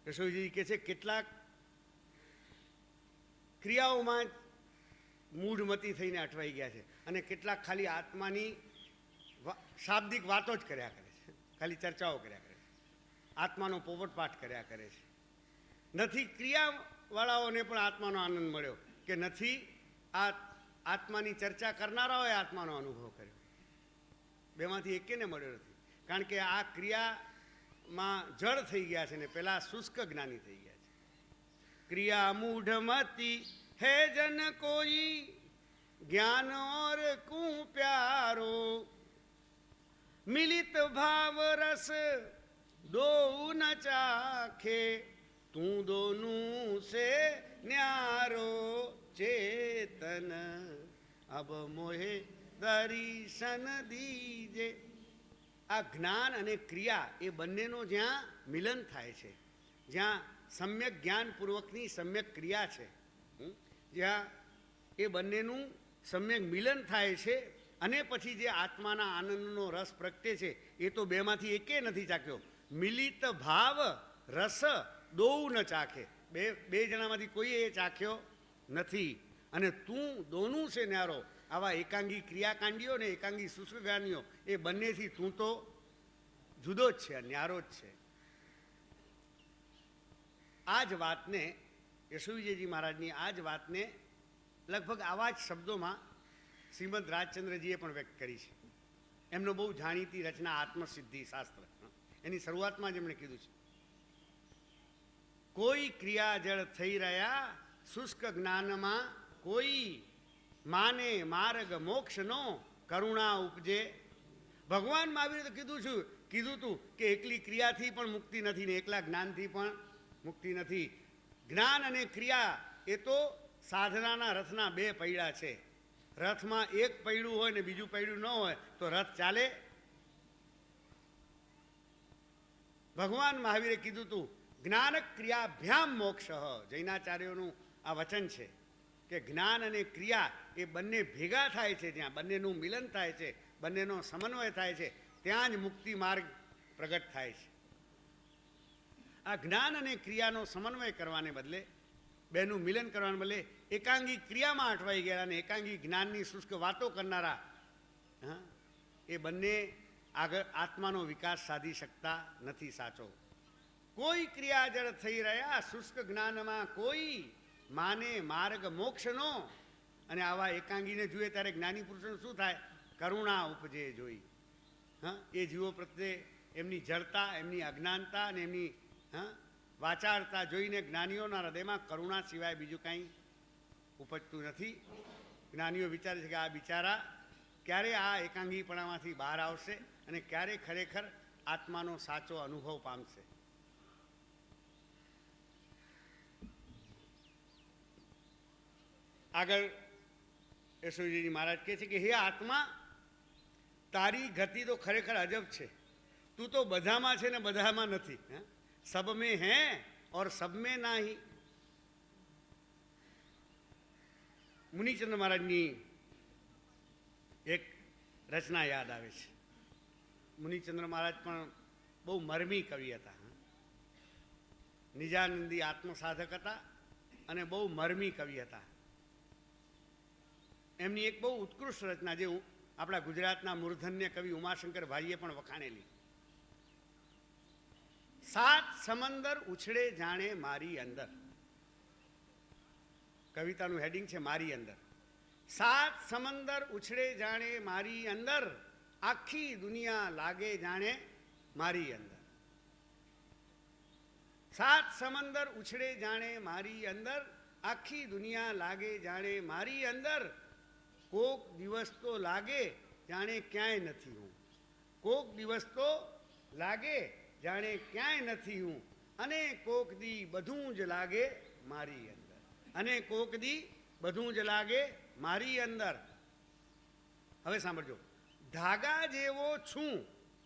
રસોઈજી કહે છે કેટલાક ક્રિયાઓમાં મૂઢમતી થઈને અટવાઈ ગયા છે અને કેટલાક ખાલી આત્માની શાબ્દિક વાતો જ કર્યા કરે છે, ખાલી ચર્ચાઓ કર્યા કરે છે, આત્માનો પોપટપાઠ કર્યા કરે છે. નથી ક્રિયાવાળાઓને પણ આત્માનો આનંદ મળ્યો કે નથી આ આત્માની ચર્ચા કરનારાઓએ આત્માનો અનુભવ કર્યો. બેમાંથી એકેને મળ્યો નથી, કારણ કે આ ક્રિયામાં જળ થઈ ગયા છે ને પેલા શુષ્ક જ્ઞાની થઈ ગયા છે. ક્રિયા મૂઢમતી હે જન કોઈ જ્ઞાન ઓર કુ પ્યારો, મિલિત ભાવ રસ દો ન ચાખે, તું દોનું સે ન્યારો, ચેતન અબ મોહે દર્શન દીજે. આ જ્ઞાન અને ક્રિયા એ બંનેનો જ્યાં મિલન થાય છે, જ્યાં સમ્યક જ્ઞાનપૂર્વકની સમ્યક ક્રિયા છે, જ્યાં એ બંનેનું સમ્યક મિલન થાય છે અને પછી જે આત્માના આનંદનો રસ પ્રગટે છે એ તો બેમાંથી એકે નથી ચાખ્યો. મિલિત ભાવ રસ દોઉ ન ચાખે, બે જણામાંથી કોઈ એ ચાખ્યો નથી. અને તું દોનું છે ન્યારો, આવા એકાંગી ક્રિયાકાંડીઓ ને એકાંગી શુષ્કગાનીઓ એ બંનેથી તું તો જુદો જ છે, ન્યારો જ છે. આ જ વાતને યશુ વિજયજી મહારાજની આ જ વાતને લગભગ આવા જ શબ્દોમાં શ્રીમદ રાજચંદ્રજીએ પણ વ્યક્ત કરી છે. એમનો બહુ જાણીતી રચના આત્મસિદ્ધિ શાસ્ત્ર, એની શરૂઆતમાં જ એમણે કીધું છે, કોઈ ક્રિયા જળ થઈ રહ્યા શુષ્ક જ્ઞાનમાં, કોઈ માને માર્ગ મોક્ષનો કરુણા ઉપજે. ભગવાન મહાવીરે તો કીધું તું કે એકલી ક્રિયાથી પણ મુક્તિ નથી ને એકલા જ્ઞાનથી પણ મુક્તિ નથી. જ્ઞાન અને ક્રિયા એ તો સાધનાના રથના બે પૈડા છે. રથમાં એક પૈડું હોય ને બીજું પૈડું ન હોય તો રથ ચાલે? ભગવાન મહાવીરે કીધું તું જ્ઞાન ક્રિયાભ્યામ મોક્ષ. જૈનાચાર્યોનું આ વચન છે કે જ્ઞાન અને ક્રિયા એ બંને ભેગા થાય છે, જ્યાં બંનેનું મિલન થાય છે, બંનેનો સમન્વય થાય છે, ત્યાં જ મુક્તિ માર્ગ પ્રગટ થાય છે. આ જ્ઞાન અને ક્રિયાનો સમન્વય કરવાને બદલે, બેનું મિલન કરવાને બદલે એકાંગી ક્રિયામાં અટવાઈ ગયા અને એકાંગી જ્ઞાનની શુષ્ક વાતો કરનારા એ બંને આગળ આત્માનો વિકાસ સાધી શકતા નથી સાચો. કોઈ ક્રિયા જળ થઈ રહ્યા શુષ્ક જ્ઞાનમાં, કોઈ માને માર્ગ મોક્ષનો. અને આવા એકાંગીને જુએ ત્યારે જ્ઞાની પુરુષોને શું થાય? કરુણા ઉપજે જોઈ. એ જીવો પ્રત્યે એમની જડતા, એમની અજ્ઞાનતા અને એમની વાચાળતા જોઈને જ્ઞાનીઓના હૃદયમાં કરુણા સિવાય બીજું કાંઈ ઉપજતું નથી. જ્ઞાનીઓ વિચારે છે કે આ બિચારા ક્યારે આ એકાંગીપણામાંથી બહાર આવશે અને ક્યારે ખરેખર આત્માનો સાચો અનુભવ પામશે. આગળ યશોજીજી મહારાજ કહે છે કે હે આત્મા, તારી ગતિ તો ખરેખર અજબ છે. તું તો બધામાં છે ને બધામાં નથી. સબ મેં હે ઓર સબ મેં નાહી. મુનિચંદ્ર મહારાજની એક રચના યાદ આવે છે. મુનિચંદ્ર મહારાજ પણ બહુ મરમી કવિ હતા. નિજાનંદી આત્મસાધક હતા અને બહુ મરમી કવિ હતા. એમની એક બહુ ઉત્કૃષ્ટ રચના જે આપણા ગુજરાતના મૂર્ધન્ય કવિ ઉમાશંકર ભાઈએ પણ વખાણેલી, સાત સમંદર ઉછળે જાણે મારી અંદર. કવિતાનું હેડિંગ છે મારી અંદર. સાત સમંદર ઉછળે જાણે મારી અંદર, આખી દુનિયા લાગે જાણે મારી અંદર. સાત સમંદર ઉછળે જાણે મારી અંદર, આખી દુનિયા લાગે જાણે મારી અંદર. કોક દિવસ તો લાગે જાણે ક્યાંય નથી હું. કોક દિવસ તો લાગે જાણે ક્યાંય નથી હું. અને કોક દી બધું જ લાગે મારી અંદર. અને કોક દી બધું જ લાગે મારી અંદર. હવે સાંભળજો, ધાગા જેવો છું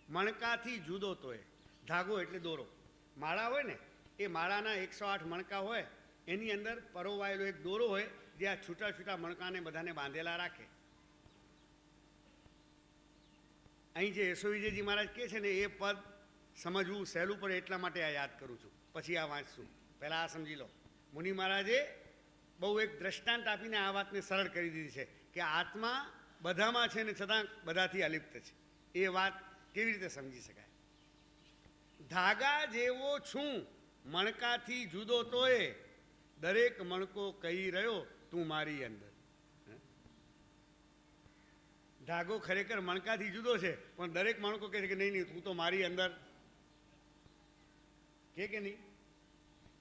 મણકાથી જુદો તોય. ધાગો એટલે દોરો. માળા હોય ને, એ માળાના 108 મણકા હોય, એની અંદર પરોવાયેલો એક દોરો હોય જે આ છૂટા છૂટા મણકાને બધાને બાંધેલા રાખે. અહીં જે યશો વિજયજી મહારાજ કહે છે ને, એ પદ સમજવું સહેલું પડે એટલા માટે આ યાદ કરું છું, પછી આ વાંચશું. પહેલાં આ સમજી લો. મુનિ મહારાજે બહુ એક દ્રષ્ટાંત આપીને આ વાતને સરળ કરી દીધી છે કે આત્મા બધામાં છે ને છતાં બધાથી અલિપ્ત છે. એ વાત કેવી રીતે સમજી શકાય? ધાગા જેવો છું મણકાથી જુદો તોય, દરેક મણકો કહી રહ્યો તું મારી અંદર. ધાગો ખરેખર મણકાથી જુદો છે, પણ દરેક મણકો કહે છે કે નહીં નહીં, તું તો મારી અંદર કે નહીં.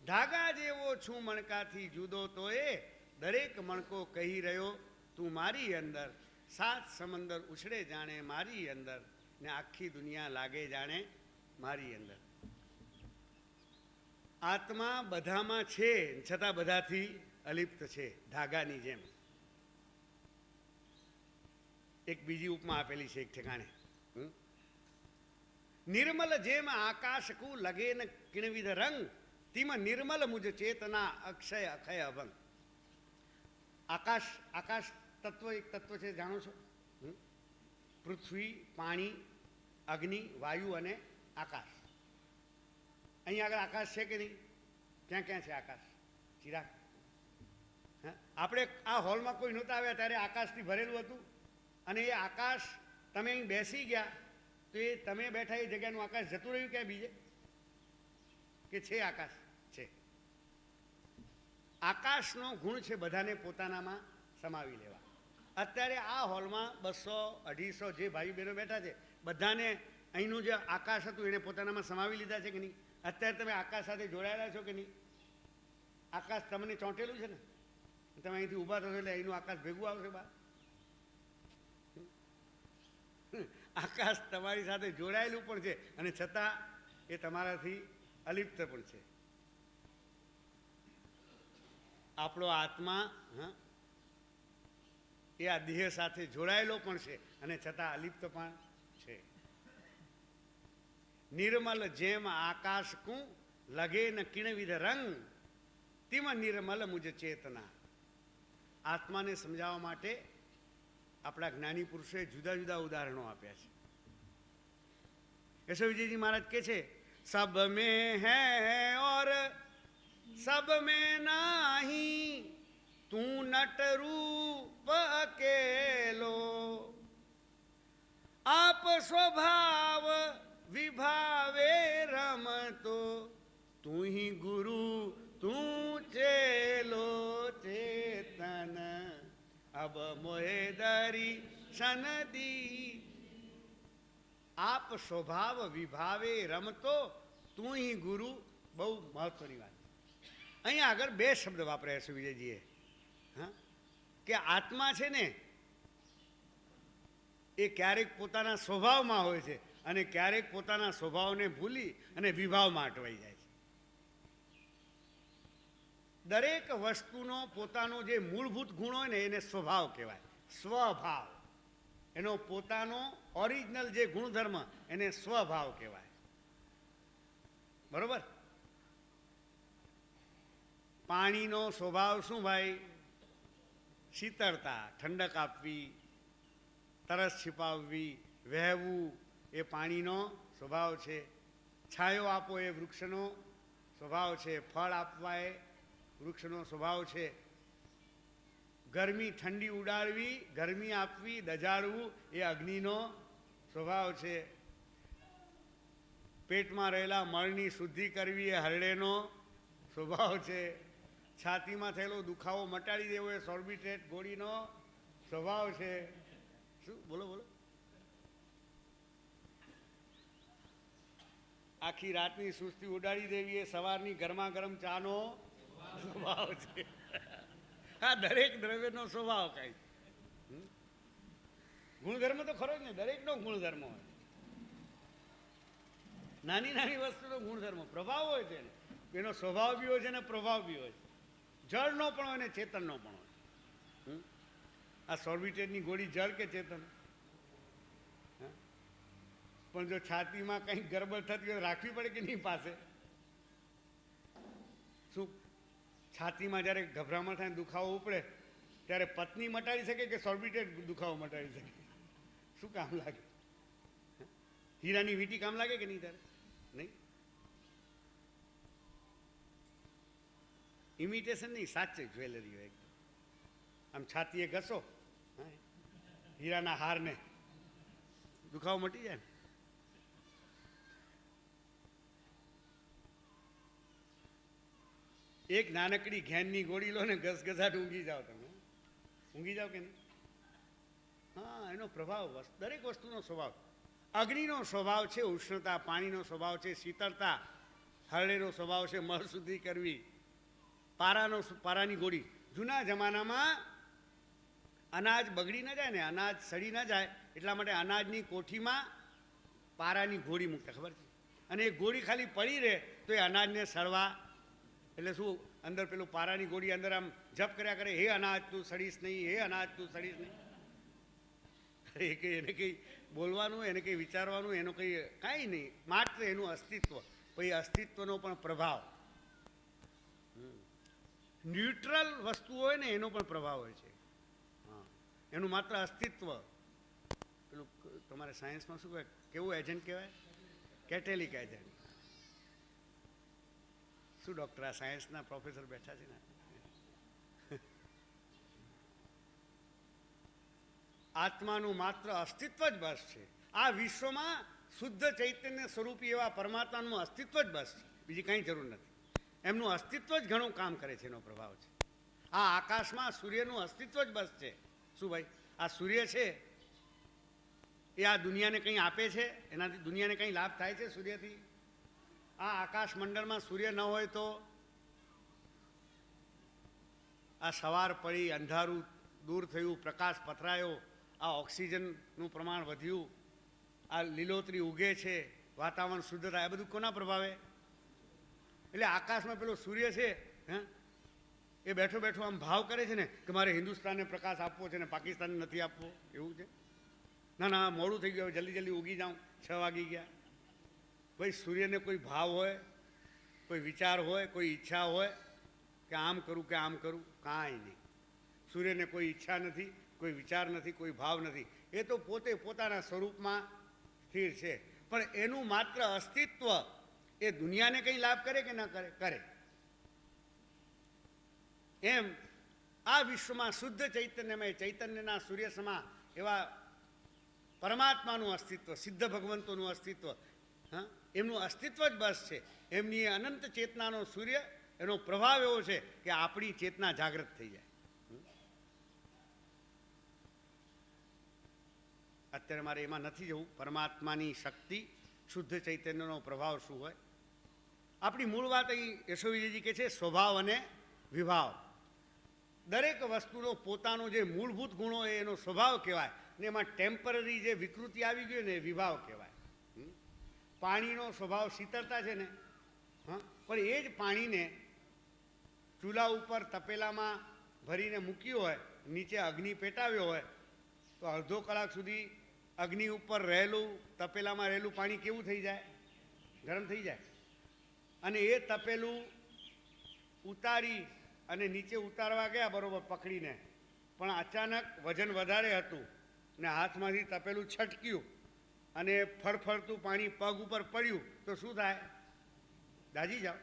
ધાગા જેવો છું મણકાથી જુદો તોય, દરેક મણકો કહી રહ્યો તું મારી અંદર. 7 સમંદર ઉછળે જાણે મારી અંદર, ને આખી દુનિયા લાગે જાણે મારી અંદર. આત્મા બધામાં છે છતાં બધાથી અલિપ્ત છે, ધાગાની જેમ. એક બીજી ઉપમા આપેલી છે એક ઠેકાણે. નિર્મલ જેમ આકાશ કુ લગે ન કિણવિધ રંગ, તીમ નિર્મલ મુજ ચેતના અક્ષય અખય અભંગ. આકાશ, આકાશ તત્વ એક તત્વ છે, જાણો છો? પૃથ્વી, પાણી, અગ્નિ, વાયુ અને આકાશ. અહીં આગળ આકાશ છે કે નહીં? ક્યાં ક્યાં છે આકાશ? ચિરાગ, આપણે આ હોલમાં કોઈ નહોતા આવ્યા ત્યારે આકાશથી ભરેલું હતું, અને એ આકાશ તમે અહીં બેસી ગયા તો એ તમે બેઠા એ જગ્યાનું આકાશ જતું રહ્યું ક્યાં બીજે? કે છે આકાશ? છે. આકાશનો ગુણ છે બધાને પોતાનામાં સમાવી લેવા. અત્યારે આ હોલમાં 200-250 જે ભાઈ બહેનો બેઠા છે, બધાને અહીંનું જે આકાશ હતું એને પોતાનામાં સમાવી લીધા છે કે નહીં? અત્યારે તમે આકાશ સાથે જોડાયેલા છો કે નહીં? આકાશ તમને ચોંટેલું છે ને, તમે અહીંથી ઊભા થશો એટલે અહીંનું આકાશ ભેગું આવશે બહાર. આકાશ તમારી સાથે જોડાયેલું પણ છે અને છતાં એ તમારાથી અલિપ્ત પણ છે. આપણો આત્મા એ આ દેહ સાથે જોડાયેલો પણ છે અને છતાં અલિપ્ત પણ છે. નિર્મલ જેમ આકાશ કું લગે ન કિણવિધ રંગ, તીમ નિર્મલ મુજ ચેતના. આત્માને સમજાવવા માટે આપણા જ્ઞાની પુરુષોએ જુદા જુદા ઉદાહરણો આપ્યા છે. યશો વિજયજી મહારાજ કહે છે, સબ મેં હૈ ઓર સબ મેં નહીં, તું નટ રૂપ અકેલો, આપ સ્વભાવ વિભાવે રમતો, તું હી ગુરુ તું ચેલો ચેતન, અબ મોહે દર્શન દી. આપ સ્વભાવ વિભાવે રમતો, તું હી ગુરુ. બહુ મહત્વની વાત. અહીંયા આગળ 2 શબ્દ વાપર્યા છે વિજયજીએ. કે આત્મા છે ને એ ક્યારેક પોતાના સ્વભાવમાં હોય છે અને ક્યારેક પોતાના સ્વભાવને ભૂલી અને વિભાવમાં અટવાઈ જાય છે. દરેક વસ્તુનો પોતાનો જે મૂળભૂત ગુણ હોય ને એને સ્વભાવ કહેવાય. સ્વભાવ, એનો પોતાનો ઓરિજિનલ જે ગુણધર્મ એને સ્વભાવ કહેવાય. બરોબર? પાણીનો સ્વભાવ શું ભાઈ? શીતળતા, ઠંડક આપવી, તરસ छिपाવવી, વહેવું, એ પાણીનો સ્વભાવ છે. છાયો આપો એ વૃક્ષનો સ્વભાવ છે. ફળ આપવા એ વૃક્ષનો સ્વભાવ છે. ગરમી ઠંડી ઉડાડવી, ગરમી આપવી, દજાડવું એ અગ્નિનો સ્વભાવ છે. પેટમાં રહેલા મળની શુદ્ધિ કરવી એ હરડેનો સ્વભાવ છે. છાતીમાં થયેલો દુખાવો મટાડી દેવો એ સોર્બિટ્રેટ ગોળીનો સ્વભાવ છે. શું? બોલો બોલો. આખી રાતની સુસ્તી ઉડાડી દેવી એ સવારની ગરમા ગરમ ચાનો સ્વભાવ છે. આ દરેક દ્રવ્યનો સ્વભાવ કઈ ગુણધર્મ તો ખરો જ ને, દરેકનો ગુણધર્મ હોય. નાની નાની વસ્તુનો ગુણધર્મ પ્રભાવ હોય છે, એનો સ્વભાવ બી હોય છે ને પ્રભાવ બી હોય છે. જળનો પણ હોય ને ચેતનનો પણ હોય. આ સોર્બિટેટની ગોળી જળ કે ચેતન? પણ જો છાતીમાં કંઈક ગરબડ થતી હોય રાખવી પડે કે નહીં પાસે? શું છાતીમાં જ્યારે ગભરામણ થાય દુખાવો ઉપડે ત્યારે પત્ની મટાડી શકે કે સોર્બિટેટ દુખાવો મટાડી શકે? શું કામ લાગે? હીરાની વીંટી કામ લાગે કે નહીં ત્યારે? નહીં. ઇમિટેશન નહીં, સાચે જ્વેલરી હોય એકદમ. આમ છાતીએ ઘસો હીરાના હારને, દુખાવો મટી જાય ને. એક નાનકડી ઘેનની ગોળી લો ને ઘસઘસાટ ઊંઘી જાઓ તમે. ઊંઘી જાઓ કે નહીં? હા, એનો પ્રભાવ દરેક વસ્તુનો સ્વભાવ. અગ્નિનો સ્વભાવ છે ઉષ્ણતા, પાણીનો સ્વભાવ છે શીતળતા, હરડેનો સ્વભાવ છે મળ શુદ્ધિ કરવી, પારાની ગોળી. જૂના જમાનામાં અનાજ બગડી ન જાય ને, અનાજ સડી ન જાય એટલા માટે અનાજની કોઠીમાં પારાની ગોળી મૂકતા, ખબર છે? અને એ ગોળી ખાલી પડી રહે તો એ અનાજને સડવા, એટલે શું અંદર પેલું પારાની ગોળી અંદર આમ જપ કર્યા કરે, હે અનાજ તું સડીશ નહીં, હે અનાજ તું સડીશ નહીં. એ કંઈ એને કંઈ બોલવાનું, એને કંઈ વિચારવાનું, એનું કંઈ કાંઈ નહીં, માત્ર એનું અસ્તિત્વ. પછી અસ્તિત્વનો પણ પ્રભાવ, ન્યુટ્રલ વસ્તુ હોય ને એનો પણ પ્રભાવ હોય છે. હા, એનું માત્ર અસ્તિત્વ. પેલું તમારે સાયન્સમાં શું કહેવાય, કેવું એજન્ટ કહેવાય? કેટેલિક એજન્ટ. શું ડૉક્ટર, આ સાયન્સના પ્રોફેસર બેઠા છે ને. આત્માનું માત્ર અસ્તિત્વ જ બસ છે. આ વિશ્વમાં શુદ્ધ ચૈતન્ય સ્વરૂપી એવા પરમાત્માનું અસ્તિત્વ જ બસ છે, બીજી કંઈ જરૂર નથી. એમનું અસ્તિત્વ જ ઘણું કામ કરે છે, એનો પ્રભાવ છે. આ આકાશમાં સૂર્યનું અસ્તિત્વ જ બસ છે. શું ભાઈ, આ સૂર્ય છે એ આ દુનિયાને કંઈ આપે છે? એનાથી દુનિયાને કંઈ લાભ થાય છે સૂર્યથી? આ આકાશ મંડળમાં સૂર્ય ન હોય તો આ સવાર પડી, અંધારું દૂર થયું, પ્રકાશ પથરાયો, આ ઓક્સિજનનું પ્રમાણ વધ્યું, આ લીલોતરી ઉગે છે, વાતાવરણ શુદ્ધ થાય, આ બધું કોના પ્રભાવે? એટલે આકાશમાં પેલો સૂર્ય છે એ બેઠો બેઠો આમ ભાવ કરે છે ને કે મારે હિન્દુસ્તાનને પ્રકાશ આપવો છે ને પાકિસ્તાનને નથી આપવો, એવું છે? ના ના, મોડું થઈ ગયું, જલ્દી જલ્દી ઉગી જાઉં, 6 વાગી ગયા. ભાઈ, સૂર્યને કોઈ ભાવ હોય, કોઈ વિચાર હોય, કોઈ ઈચ્છા હોય કે આમ કરું કે આમ કરું? કાંઈ નહીં. સૂર્યને કોઈ ઈચ્છા નથી, કોઈ વિચાર નથી, કોઈ ભાવ નથી. એ તો પોતે પોતાના સ્વરૂપમાં સ્થિર છે. પણ એનું માત્ર અસ્તિત્વ એ દુનિયાને કંઈ લાભ કરે કે ન કરે? કરે. એમ આ વિશ્વમાં શુદ્ધ ચૈતન્યમય, ચૈતન્યના સૂર્ય સમા એવા પરમાત્માનું અસ્તિત્વ, સિદ્ધ ભગવંતોનું અસ્તિત્વ, હા, એમનું અસ્તિત્વ જ બસ છે. એમની અનંત ચેતનાનો સૂર્ય, એનો પ્રભાવ એવો છે કે આપણી ચેતના જાગૃત થઈ જાય. અત્યારે મારે એમાં નથી જવું. પરમાત્માની શક્તિ, શુદ્ધ ચૈતન્યનો પ્રભાવ શું હોય? આપણી મૂળ વાત અહીં યશોવિજયજી કહે છે સ્વભાવ અને વિભાવ. દરેક વસ્તુનો પોતાનો જે મૂળભૂત ગુણો હોય એનો સ્વભાવ કહેવાય, ને એમાં ટેમ્પરરી જે વિકૃતિ આવી ગઈ ને એ વિભાવ કહેવાય. પાણીનો સ્વભાવ શીતળતા છે ને, હા, પણ એ જ પાણીને ચૂલા ઉપર તપેલામાં ભરીને મૂક્યું હોય, નીચે અગ્નિ પેટાવ્યો હોય, તો અડધો કલાક સુધી અગ્નિ ઉપર રહેલું, તપેલામાં રહેલું પાણી કેવું થઈ જાય? ગરમ થઈ જાય. અને એ તપેલું ઉતારી અને નીચે ઉતારવા ગયા બરોબર પકડીને, પણ અચાનક વજન વધારે હતું ને હાથમાંથી તપેલું છટક્યું અને ફળફળતું પાણી પગ ઉપર પડ્યું તો શું થાય? દાજી જાઓ.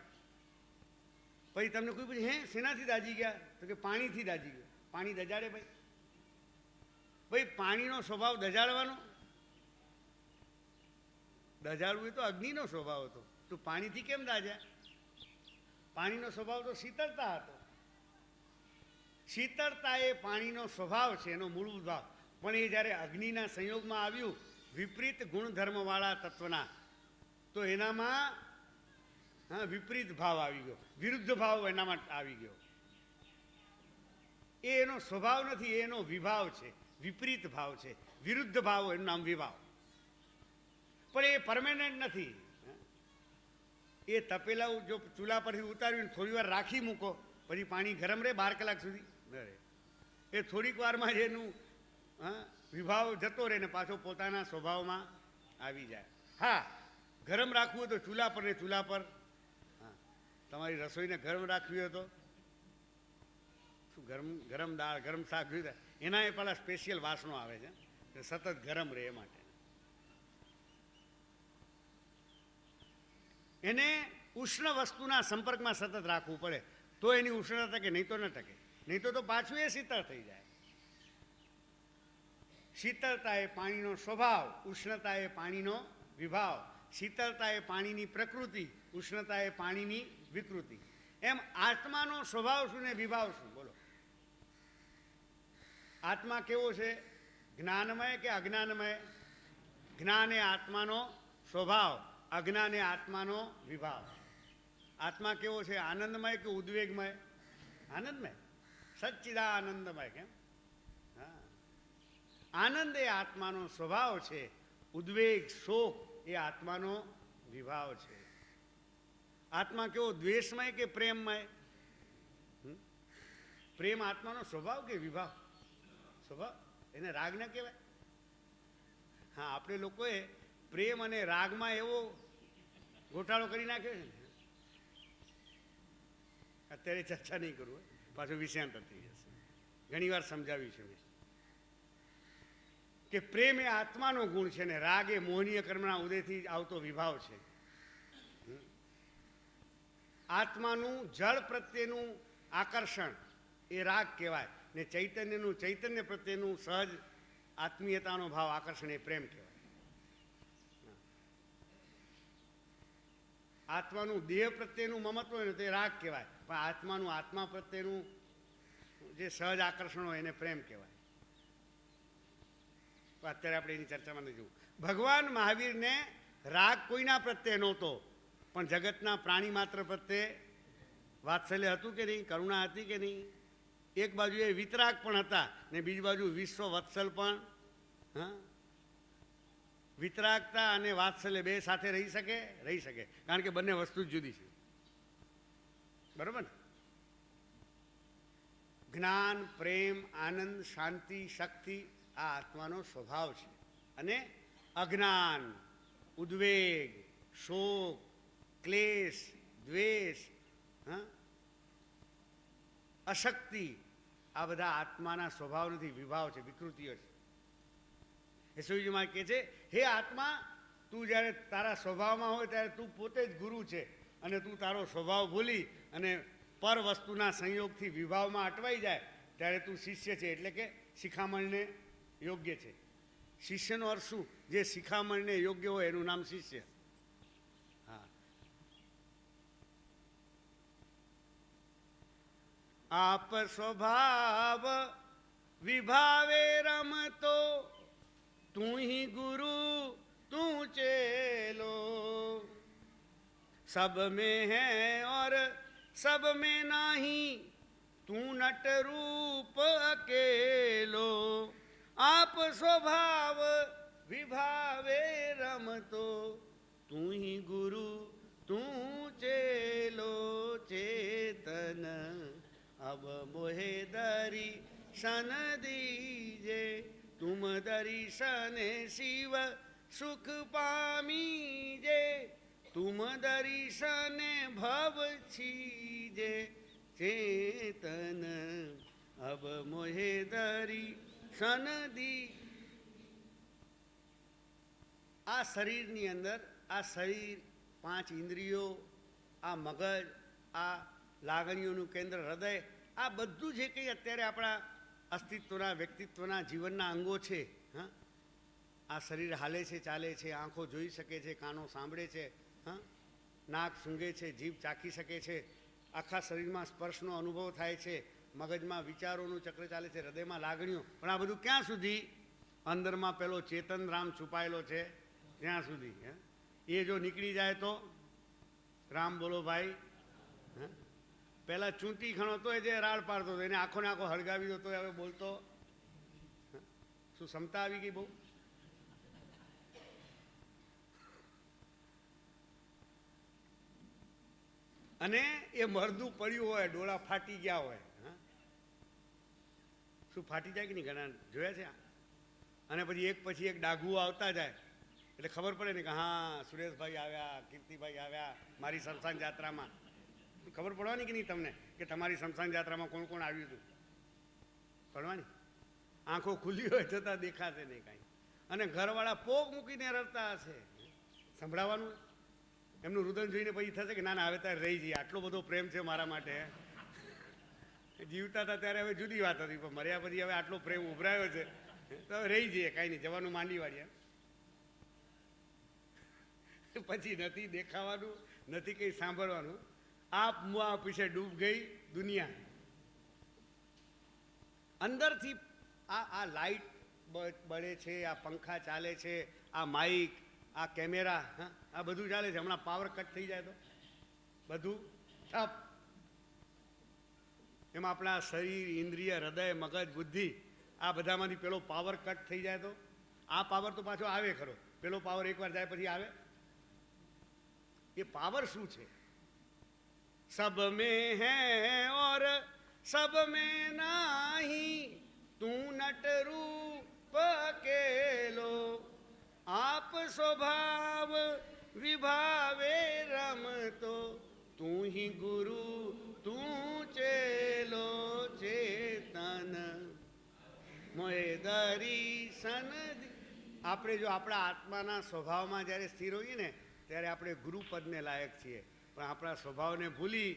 પછી તમને કોઈ પૂછે, હે શેનાથી દાજી ગયા? તો કે પાણીથી દાજી ગયો. પાણી દજાડે ભાઈ? ભાઈ, પાણીનો સ્વભાવ દજાડવાનો? દજાડવું એ તો અગ્નિનો સ્વભાવ હતો. તું પાણીથી કેમ દાજ્યા? પાણીનો સ્વભાવ તો શીતળતા હતો. શીતળતા એ પાણીનો સ્વભાવ છે, એનો મૂળભૂત ભાવ. પણ એ જ્યારે અગ્નિના સંયોગમાં આવ્યું વિપરીત ગુણધર્મવાળા તત્વના, તો એનામાં વિપરીત ભાવ આવી ગયો, વિરુદ્ધ ભાવ એનામાં આવી ગયો. એ એનો સ્વભાવ નથી, એનો વિભાવ છે, વિપરીત ભાવ છે, વિરુદ્ધ ભાવ, એનું નામ વિભાવ. પણ એ પરમેનન્ટ નથી. એ તપેલા જો ચૂલા પરથી ઉતારીને થોડી વાર રાખી મૂકો, પછી પાણી ગરમ રહે 12 કલાક સુધી? ન રહે. એ થોડીક વારમાં જ એનું વિભાવ જતો રહે ને પાછો પોતાના સ્વભાવમાં આવી જાય. હા, ગરમ રાખવું હોય તો ચૂલા પર ને ચૂલા પર. હા, તમારી રસોઈને ગરમ રાખવી હોય તો શું ગરમ ગરમ દાળ ગરમ શાક જોઈતા એના એ પેલા સ્પેશિયલ વાસણો આવે છે કે સતત ગરમ રહે એ માટે. એને ઉષ્ણ વસ્તુના સંપર્કમાં સતત રાખવું પડે તો એની ઉષ્ણતા ટકે, નહીં તો ન ટકે. નહીં તો પાછું એ શીતળ થઈ જાય. શીતળતા એ પાણીનો સ્વભાવ, ઉષ્ણતા એ પાણીનો વિભાવ. શીતળતા એ પાણીની પ્રકૃતિ, ઉષ્ણતા એ પાણીની વિકૃતિ. એમ આત્માનો સ્વભાવ શું ને વિભાવ શું? બોલો, આત્મા કેવો છે? જ્ઞાનમય કે અજ્ઞાનમય? જ્ઞાન એ આત્માનો સ્વભાવ, અજ્ઞાન એ આત્માનો વિભાવ. આત્મા કેવો છે? આનંદમય કે ઉદ્વેગમય? આનંદમય, સચ્ચિદાનંદમય. કેમ? હા, આનંદ એ આત્માનો સ્વભાવ છે, ઉદ્વેગ શોક એ આત્માનો વિભાવ છે. આત્મા કેવો? દ્વેષમય કે પ્રેમમય? પ્રેમ આત્માનો સ્વભાવ કે વિભાવ? સ્વભાવ. એને રાગ ન કહેવાય. હા, આપણે લોકોએ પ્રેમ અને રાગમાં એવો ગોટાળો કરી નાખ્યો છે ને, અત્યારે ચર્ચા નહીં કરું, પાછું વિષયાંતર થઈ જશે. ઘણી વાર સમજાવ્યું છે મેં કે પ્રેમ એ આત્માનો ગુણ છે ને રાગ એ મોહનીય કર્મના ઉદયથી આવતો વિભાવ છે. આત્માનું જળ પ્રત્યેનું આકર્ષણ એ રાગ કહેવાય ને ચૈતન્યનું ચૈતન્ય પ્રત્યેનું સહજ આત્મીયતાનો ભાવ આકર્ષણ એ પ્રેમ કહેવાય. આત્માનું દેહ પ્રત્યેનું મમત્વ હોય ને તે રાગ કહેવાય, પણ આત્માનું આત્મા પ્રત્યેનું જે સહજ આકર્ષણ હોય એને પ્રેમ કહેવાય. અત્યારે આપણે એની ચર્ચામાં નથી જોવું. ભગવાન મહાવીરને રાગ કોઈના પ્રત્યે નહોતો, પણ જગતના પ્રાણી માત્ર પ્રત્યે વાત્સલ્ય હતું કે નહીં? કરુણા હતી કે નહીં? એક બાજુ એ વિતરાગ પણ હતા ને બીજી બાજુ વિશ્વ વત્સલ પણ. હા, વિતરાગતા અને વાત્સલ્ય બે સાથે રહી શકે? રહી શકે, કારણ કે બંને વસ્તુ જ જુદી છે. બરોબર ને? જ્ઞાન, પ્રેમ, આનંદ, શાંતિ, શક્તિ આ આત્માનો સ્વભાવ છે. અને અજ્ઞાન, ઉદ્વેગ, શોક, ક્લેશ, દ્વેષ, અશક્તિ આ બધા આત્માના સ્વભાવ નથી, વિભાવ છે, વિકૃતિઓ છે. યશોજીમાં કહે છે, હે આત્મા, તું જ્યારે તારા સ્વભાવમાં હોય ત્યારે તું પોતે જ ગુરુ છે અને તું તારો સ્વભાવ ભૂલી અને પર વસ્તુના સંયોગથી વિભાવમાં અટવાઈ જાય ત્યારે તું શિષ્ય છે, એટલે કે શિખામણને યોગ્ય છે. શિષ્યનો અર્થ શું? જે શિખામણને યોગ્ય હોય એનું નામ શિષ્ય. હા, આપ સ્વભાવ વિભાવે રમતો, તું ही गुरु तू चेलो, सब में है और सब में नहीं, तू नट रूप अकेलो. आप स्वभाव विभावे रमतो, તું ही गुरु તું चेलो. चेतन अब मोहे दरी सन दीजे, तुम दर्शने शिव सुख पामीजे, तुम दर्शने भव छीजे. चेतन अब मोहे दर्शन दी. આ શરીરની અંદર આ શરીર, પાંચ ઇન્દ્રિયો, આ મગજ, આ લાગણીઓનું કેન્દ્ર હૃદય, આ બધું જે કંઈ અત્યારે આપણા અસ્તિત્વના, વ્યક્તિત્વના, જીવનના અંગો છે. હા, આ શરીર હાલે છે, ચાલે છે, આંખો જોઈ શકે છે, કાનો સાંભળે છે, હા, નાક સૂંઘે છે, જીભ ચાખી શકે છે, આખા શરીરમાં સ્પર્શનો અનુભવ થાય છે, મગજમાં વિચારોનું ચક્ર ચાલે છે, હૃદયમાં લાગણીઓ. પણ આ બધું ક્યાં સુધી? અંદરમાં પેલો ચેતન રામ છુપાયેલો છે ત્યાં સુધી. એ જો નીકળી જાય તો રામ બોલો ભાઈ. પહેલાં ચૂંટી ખણો તો એ જે રાડ પાડતો હતો એને આખો ને આખો હળગાવી દો તો હવે બોલતો. શું ક્ષમતા આવી ગઈ બહુ? અને એ મરદું પડ્યું હોય, ડોળા ફાટી ગયા હોય, શું ફાટી જાય કે નહીં? ઘણા જોયા છે. અને પછી એક ડાઘુઓ આવતા જાય એટલે ખબર પડે ને કે હા સુરેશભાઈ આવ્યા, કીર્તિભાઈ આવ્યા મારી શમશાન યાત્રામાં. ખબર પડવાની કે નહીં તમને કે તમારી શમશાન યાત્રામાં કોણ કોણ આવ્યું હતું? પડવાની. આંખો ખુલ્લી હોય છતાં દેખાશે નહીં કાંઈ. અને ઘરવાળા પોક મૂકીને રડતા હશે, સંભળાવવાનું. એમનું રુદન જોઈને પછી થશે કે ના ના હવે ત્યારે રહી જઈએ, આટલો બધો પ્રેમ છે મારા માટે. જીવતા હતા ત્યારે હવે જુદી વાત હતી, પણ મર્યા પછી હવે આટલો પ્રેમ ઉભરાયો છે તો હવે રહી જઈએ, કાંઈ નહીં, જવાનું માંડી વાળ્યા. પછી નથી દેખાવાનું, નથી કંઈ સાંભળવાનું. આપ મુઆ પીછે ડૂબ ગઈ દુનિયા. અંદરથી આ લાઈટ બળે છે, આ પંખા ચાલે છે, આ માઇક, આ કેમેરા, હા આ બધું ચાલે છે. હમણાં પાવર કટ થઈ જાય તો બધું ઠપ. એમાં આપણા શરીર, ઇન્દ્રિય, હૃદય, મગજ, બુદ્ધિ આ બધામાંથી પેલો પાવર કટ થઈ જાય તો આ પાવર તો પાછો આવે ખરો. પેલો પાવર એકવાર જાય પછી આવે. એ પાવર શું છે? સબ મેં હૈ ઓર સબ મેં નહીં, તું નટ રૂપ કેલો, આપ સ્વભાવ વિભાવે રમતો, તું હી ગુરુ તું ચેલો, ચેતન મોએ દર્શન. આપણે જો આપણા આત્માના સ્વભાવમાં જ્યારે સ્થિર હોઈએ ને ત્યારે આપણે ગુરુપદને લાયક છીએ. પણ આપણા સ્વભાવને ભૂલી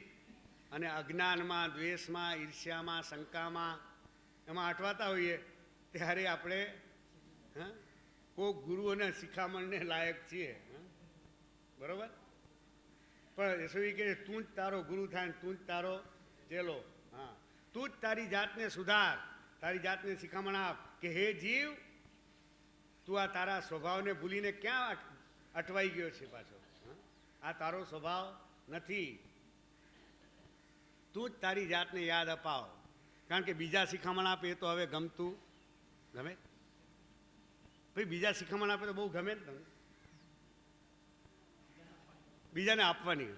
અને અજ્ઞાનમાં, દ્વેષમાં, ઈર્ષ્યામાં, શંકામાં એમાં અટવાતા હોઈએ ત્યારે આપણે કોઈક ગુરુઓના શિખામણને લાયક છીએ. બરાબર. પણ યશોવી કે તું જ તારો ગુરુ થાય ને તું જ તારો ચેલો. હા, તું જ તારી જાતને સુધાર, તારી જાતને શિખામણ આપ કે હે જીવ, તું આ તારા સ્વભાવને ભૂલીને ક્યાં અટવાઈ ગયો છે પાછો? આ તારો સ્વભાવ નથી. તું જ તારી જાતને યાદ અપાવ. કારણ કે બીજા શિખામણ આપે એ તો હવે ગમતું ગમે. ભાઈ બીજા શિખામણ આપે તો બહુ ગમે ને તમને. બીજાને આપવાની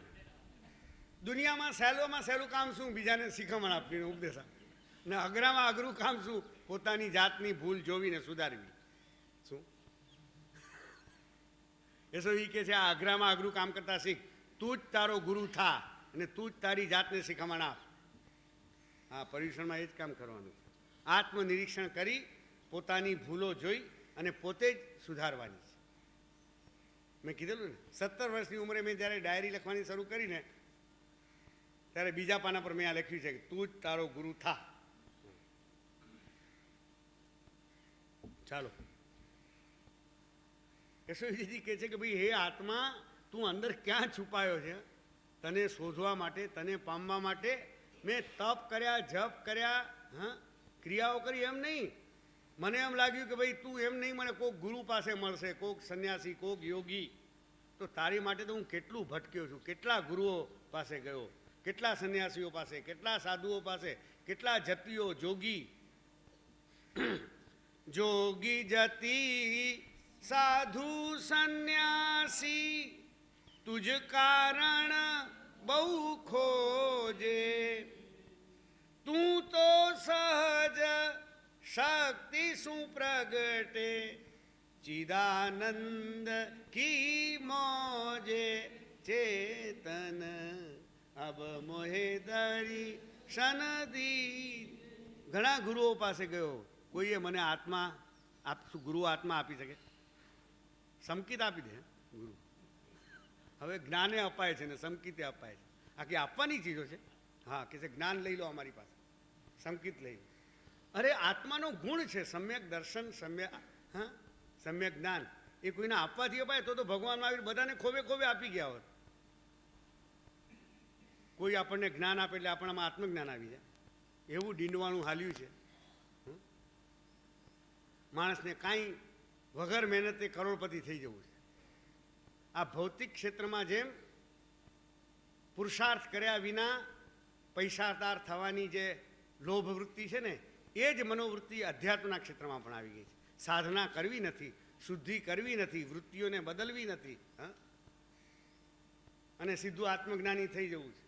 દુનિયામાં સહેલું કામ શું? બીજાને શિખામણ આપીને ઉપદેશ આપે. ને અઘરામાં અઘરું કામ શું? પોતાની જાતની ભૂલ જોવીને સુધારવી. શું એસો એ કે છે આ અઘરામાં અઘરું કામ કરતા શીખ. તું જ તારો ગુરુ થા અને તું જ તારી જાતને શિખામણ આપ. હા, પર્યુષણમાં એ જ કામ કરવાનું છે. આત્મનિરીક્ષણ કરી પોતાની ભૂલો જોઈ અને પોતે જ સુધારવાની છે. મેં કીધેલું ને 17 વર્ષની ઉંમરે મેં જ્યારે ડાયરી લખવાની શરૂ કરીને ત્યારે બીજા પાના પર મેં આ લખ્યું છે કે તું જ તારો ગુરુ થા. ચાલો, યશોજીજી કહે છે કે ભાઈ હે આત્મા, તું અંદર ક્યાં છુપાયો છે? તને શોધવા માટે, તને પામવા માટે મેં તપ કર્યા, જપ કર્યા, ક્રિયાઓ કરી એમ નહીં. મને એમ લાગ્યું કે ભાઈ તું એમ નહીં મને કોઈક ગુરુ પાસે મળશે, કોઈક સંન્યાસી, કોઈક યોગી. તો તારી માટે તો હું કેટલું ભટક્યો છું, કેટલા ગુરુઓ પાસે ગયો, કેટલા સંન્યાસીઓ પાસે, કેટલા સાધુઓ પાસે, કેટલા જતીઓ, જોગી. જોગી જતી સાધુ સંન્યાસી તુજ કારણ બહુ ખોજે, તું તો સહજ શક્તિ શું પ્રગટે, ચિદાનંદ કી મોજે, ચેતન અબ મોહે દરી શનદી. ઘણા ગુરુઓ પાસે ગયો, કોઈએ મને આત્મા ગુરુ આત્મા આપી શકે? સંકિત આપી દે ગુરુ. હવે જ્ઞાને અપાય છે ને સંકિતે અપાય છે. આખી આપવાની ચીજો છે. હા, કે છે જ્ઞાન લઈ લો અમારી પાસે, સંકિત લઈ લો. અરે આત્માનો ગુણ છે સમ્યક દર્શન, સમ્યક જ્ઞાન. એ કોઈને આપવાથી અપાય તો ભગવાન આવી બધાને ખોબે ખોબે આપી ગયા હોત. કોઈ આપણને જ્ઞાન આપે એટલે આપણામાં આત્મજ્ઞાન આવી જાય. એવું ડીંડવાનું હાલ્યું છે. માણસને કાંઈ વગર મહેનતે કરોડપતિ થઈ જવું છે. આ ભૌતિક ક્ષેત્રમાં જેમ પુરુષાર્થ કર્યા વિના પૈસાદાર થવાની જે લોભ વૃત્તિ છે ને, એ જ મનોવૃત્તિ અધ્યાત્મના ક્ષેત્રમાં પણ આવી ગઈ છે. સાધના કરવી નથી, શુદ્ધિ કરવી નથી, વૃત્તિઓને બદલવી નથી, અને સીધું આત્મજ્ઞાની થઈ જવું છે.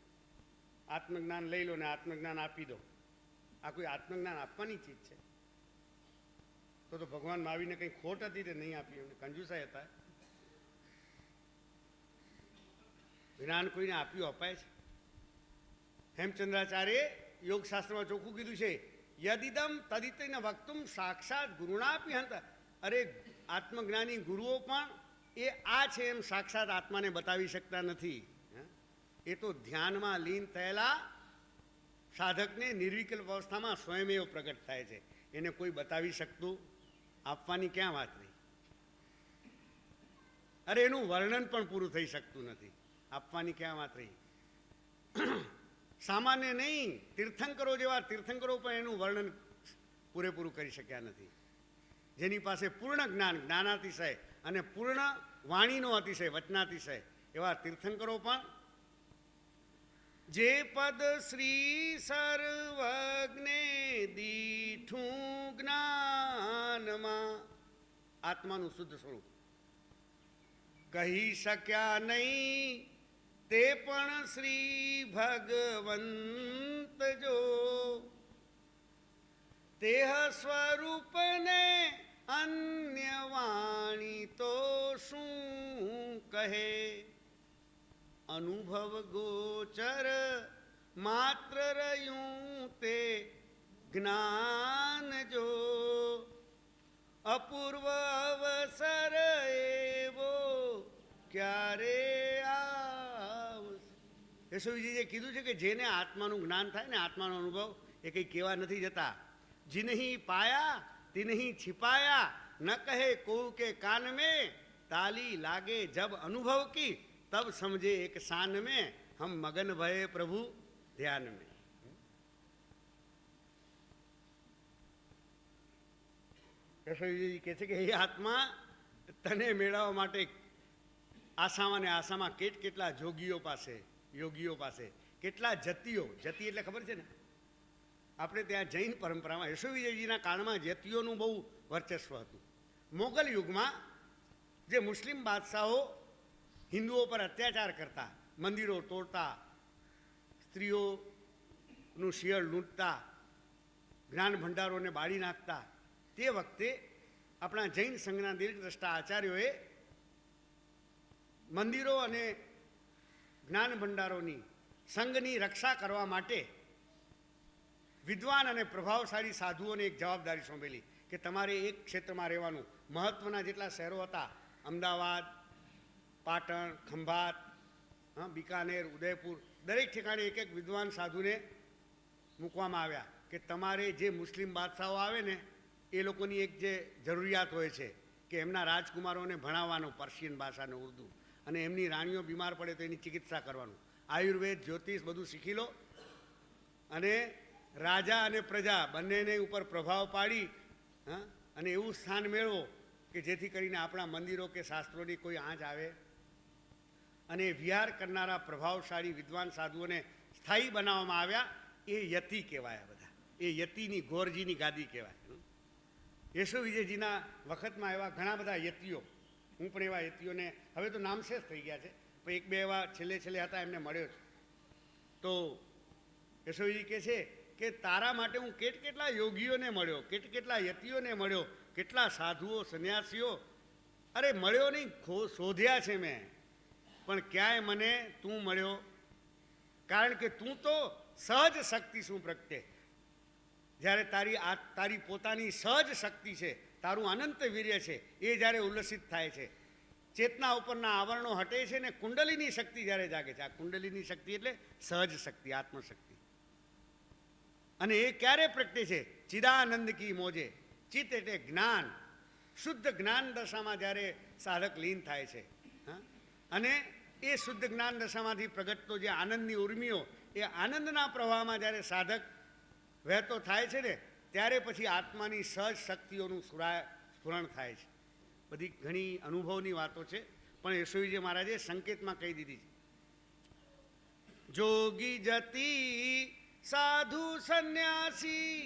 આત્મજ્ઞાન લઈ લો ને આત્મજ્ઞાન આપી દો. આ કોઈ આત્મજ્ઞાન આપવાની ચીજ છે? તો ભગવાનમાં આવીને કંઈ ખોટ હતી તે નહીં આપી, એમને કંજુસાઈ હતા. જ્ઞાન કોઈને આપ્યું અપાય છે? હેમચંદ્રાચાર્ય યોગશાસ્ત્રમાં ચોખ્ખું કીધું છે, યદિદમ તદિતૈન વક્તુમ સાક્ષાત ગુરુણાપી હંતા. અરે આત્મજ્ઞાની ગુરુઓ પણ એ આ છે એમ સાક્ષાત આત્માને બતાવી શકતા નથી. એ તો ધ્યાનમાં લીન થયેલા સાધકને નિર્વિકલ્પ અવસ્થામાં સ્વયમેવ પ્રગટ થાય છે. એને કોઈ બતાવી શકતું, આપવાની ક્યાં વાત નહીં. અરે એનું વર્ણન પણ પૂરું થઈ શકતું નથી, આપવાની ક્યાં વાત રહી. સામાન્ય નહીં, તીર્થંકરો જેવા તીર્થંકરો પણ એનું વર્ણન પૂરેપૂરું કરી શક્યા નથી. જેની પાસે પૂર્ણ જ્ઞાન, જ્ઞાનાતિશય અને પૂર્ણ વાણીનો અતિશય, વચનાતિશય એવા તીર્થંકરો પણ જે પદ શ્રી સર્વજ્ઞે દીઠું જ્ઞાનમાં આત્માનું શુદ્ધ સ્વરૂપ કહી શક્યા નહીં, તે પણ શ્રી ભગવંત જો તેહ સ્વરૂપને અન્ય વાણી તો શું કહે, અનુભવ ગોચર માત્ર રહ્યું તે જ્ઞાન જો, અપૂર્વ અવસર એવો ક્યારે આવશે. યશોજીએ કીધું છે કે જેને આત્માનું જ્ઞાન થાય ને, આત્માનો અનુભવ એ કંઈ કહેવા નથી જતા. जिन्हीं पाया तिन्हीं छिपाया, न કહે કહું કે કાન में, ताली लागे जब अनुभव की तब समझे एक शान में, हम मगन भये प्रभु ध्यान में. યશોજી કહે છે કે એ આત્મા તને મેળવવા માટે આસામાં ને આસામાં કેટલા જોગીઓ પાસે, યોગીઓ પાસે, કેટલા જતીઓ. જતી એટલે ખબર છે ને, આપણે ત્યાં જૈન પરંપરામાં યશોવિજયજીના કાળમાં જતીઓનું બહુ વર્ચસ્વ હતું. મોગલ યુગમાં જે મુસ્લિમ બાદશાહો હિન્દુઓ પર અત્યાચાર કરતા, મંદિરો તોડતા, સ્ત્રીઓનું શિયળ લૂંટતા, જ્ઞાન ભંડારોને બાળી નાખતા, તે વખતે આપણા જૈન સંઘના દીર્ઘદ્રષ્ટા આચાર્યોએ મંદિરો અને જ્ઞાન ભંડારોની સંઘની રક્ષા કરવા માટે વિદ્વાન અને પ્રભાવશાળી સાધુઓને એક જવાબદારી સોંપેલી કે તમારે એક ક્ષેત્રમાં રહેવાનું. મહત્ત્વના જેટલા શહેરો હતા, અમદાવાદ, પાટણ, ખંભાત, બિકાનેર, ઉદયપુર, દરેક ઠેકાણે એક એક વિદ્વાન સાધુને મૂકવામાં આવ્યા કે તમારે જે મુસ્લિમ બાદશાહો આવે ને એ લોકોની એક જે જરૂરિયાત હોય છે કે એમના રાજકુમારોને ભણાવવાનો પર્શિયન ભાષા અને ઉર્દુ, અને એમની રાણીઓ બીમાર પડે તો એની ચિકિત્સા કરવાનું. આયુર્વેદ, જ્યોતિષ બધું શીખી લો અને રાજા અને પ્રજા બંનેને ઉપર પ્રભાવ પાડી અને એવું સ્થાન મેળવો કે જેથી કરીને આપણા મંદિરો કે શાસ્ત્રોની કોઈ આંચ આવે. અને વિહાર કરનારા પ્રભાવશાળી વિદ્વાન સાધુઓને સ્થાયી બનાવવામાં આવ્યા. એ યતિ કહેવાય. બધા એ યતિની, ગોરજીની ગાદી કહેવાય. યશોવિજયજીના વખતમાં એવા ઘણા બધા યતિઓ, હું પણ એવા યતિઓને હવે તો નામશેષ થઈ ગયા છે, પણ એક બે એવા છેલ્લે હતા એમને મળ્યો છે. તો યશોવિજી કહે છે કે તારા માટે હું કેટલા યોગીઓને મળ્યો, કેટલા યતિઓને મળ્યો, કેટલા સાધુઓ, સંન્યાસીઓ, અરે મળ્યો નહીં, શોધ્યા છે મેં, પણ ક્યાંય મને તું મળ્યો. કારણ કે તું તો સહજ શક્તિ શું પ્રગટે. જ્યારે તારી પોતાની સહજ શક્તિ છે, તારું અનંત વીર્ય છે, એ જ્યારે ઉલ્લસિત થાય છે, ચેતના ઉપરના આવરણો હટે છે ને કુંડલીની શક્તિ જ્યારે જાગે છે. આ કુંડલીની શક્તિ એટલે સહજ શક્તિ, આત્મશક્તિ. અને એ ક્યારે પ્રગટે છે? ચિદાનંદ કી મોજે. ચિત્ત એટલે જ્ઞાન, શુદ્ધ જ્ઞાન દશામાં જ્યારે સાધક લીન થાય છે, અને એ શુદ્ધ જ્ઞાન દશામાંથી પ્રગટતો જે આનંદની ઉર્મિઓ, એ આનંદના પ્રવાહમાં જ્યારે સાધક વહેતો થાય છે ને, ત્યારે પછી આત્માની સહજ શક્તિઓનું સ્ફુરણ થાય છે. બધી ઘણી અનુભવની વાતો છે, પણ યશોવીજી મહારાજે સંકેતમાં કહી દીધી છે. જોગી જતી સાધુ સન્યાસી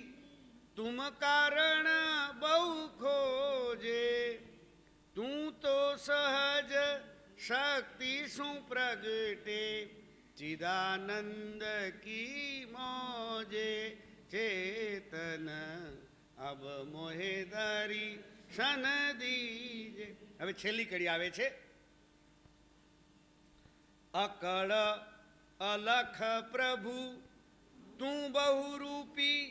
તુમ કારણ બહુ ખોજે, તું તો સહજ શક્તિ શું પ્રગટે, ચિદાનંદ કી મોજે. चेतन अब मोहे दर्शन दीजे। હવે છેલ્લી કડી આવે છે, અકળ અલખ પ્રભુ તું બહુરૂપી,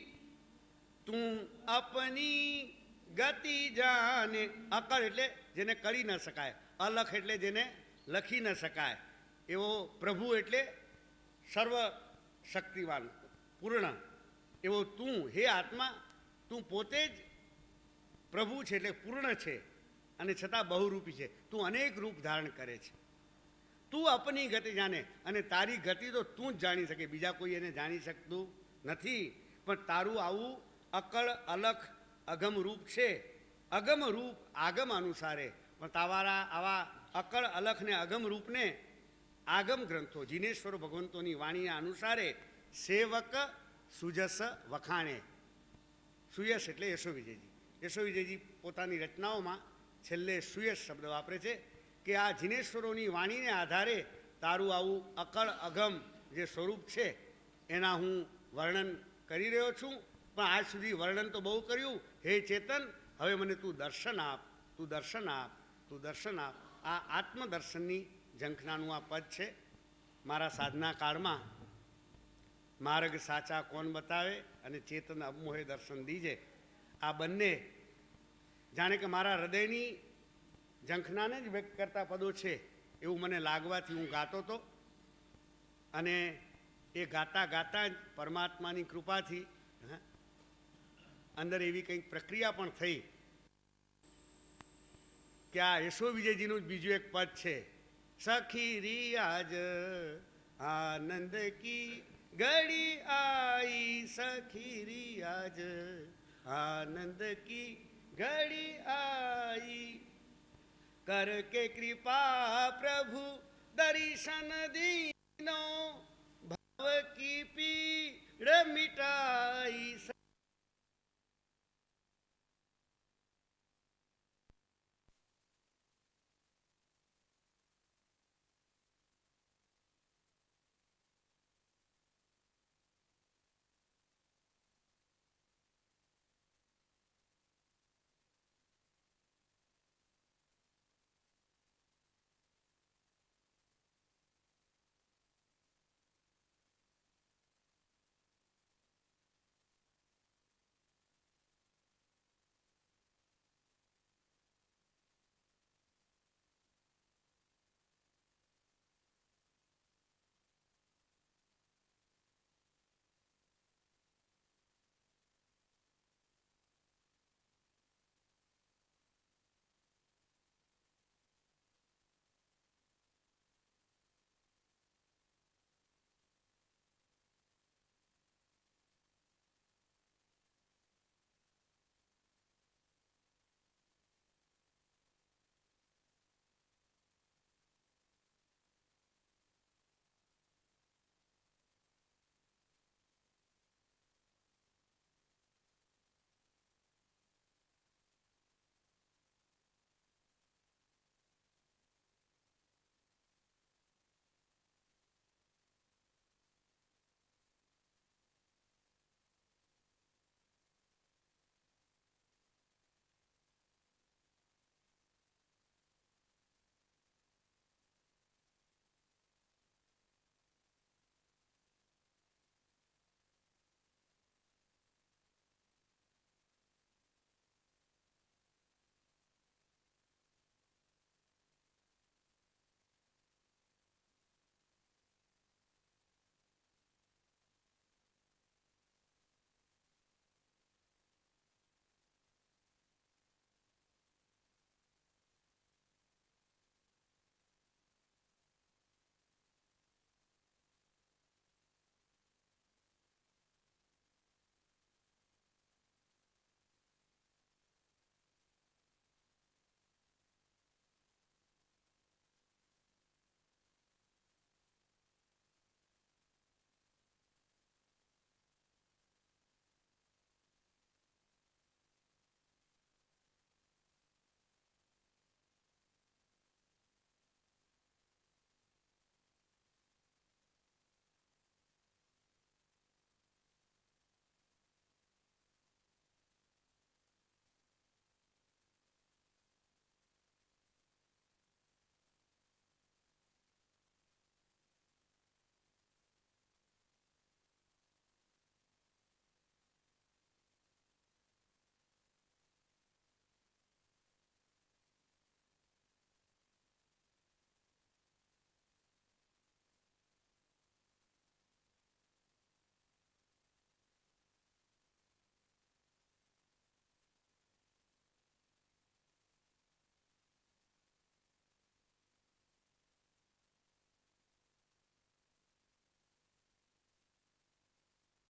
તું અપની ગતિ જાને। અકળ એટલે જેને કરી ન શકાય, અલખ એટલે જેને લખી ન શકાય, એવો પ્રભુ એટલે સર્વ શક્તિવાન પૂર્ણ, એવો તું હે આત્મા, તું પોતે જ પ્રભુ છે એટલે પૂર્ણ છે અને છતાં બહુરૂપી છે, તું અનેક રૂપ ધારણ કરે છે। તું અપની ગતિ જાણે, અને તારી ગતિ તો તું જ જાણી શકે, બીજા કોઈ એને જાણી શકતું નથી। પણ તારું આવું અકળ અલખ અગમ રૂપ છે, અગમ રૂપ આગમ અનુસારે, પણ તાવારા આવા અકળ અલખ ને અગમ રૂપને આગમ ગ્રંથો જીનેશ્વરો ભગવંતોની વાણીના અનુસારે સેવક સુજસ વખાણે। સુયશ એટલે યશો વિજયજી, યશો વિજયજી પોતાની રચનાઓમાં છેલ્લે સુયશ શબ્દ વાપરે છે કે આ જીનેશ્વરોની વાણીને આધારે તારું આવું અકળ અગમ જે સ્વરૂપ છે એના હું વર્ણન કરી રહ્યો છું। પણ આજ સુધી વર્ણન તો બહુ કર્યું, હે ચેતન હવે મને તું દર્શન આપ, તું દર્શન આપ, તું દર્શન આપ। આ આત્મદર્શનની ઝંખનાનું આ પદ છે। મારા સાધના કાળમાં માર્ગ સાચા કોણ બતાવે અને ચેતન અબમોહે દર્શન દીજે, આ બંને જાણે કે મારા હૃદયની ઝંખનાને જ વ્યક્ત કરતા પદો છે એવું મને લાગવાથી હું ગાતો હતો, અને એ ગાતા ગાતા જ પરમાત્માની કૃપાથી અંદર એવી કંઈક પ્રક્રિયા પણ થઈ કે આ યશો વિજયજીનું જ બીજું એક પદ છે, સખી રિયાજ આનંદ કી ઘડી આઈ, સખી રિયાજ આનંદ કી ઘડી આઈ, કર કે કૃપા પ્રભુ દર્શન દીનો, ભાવ કી પીડ મિટાઈ।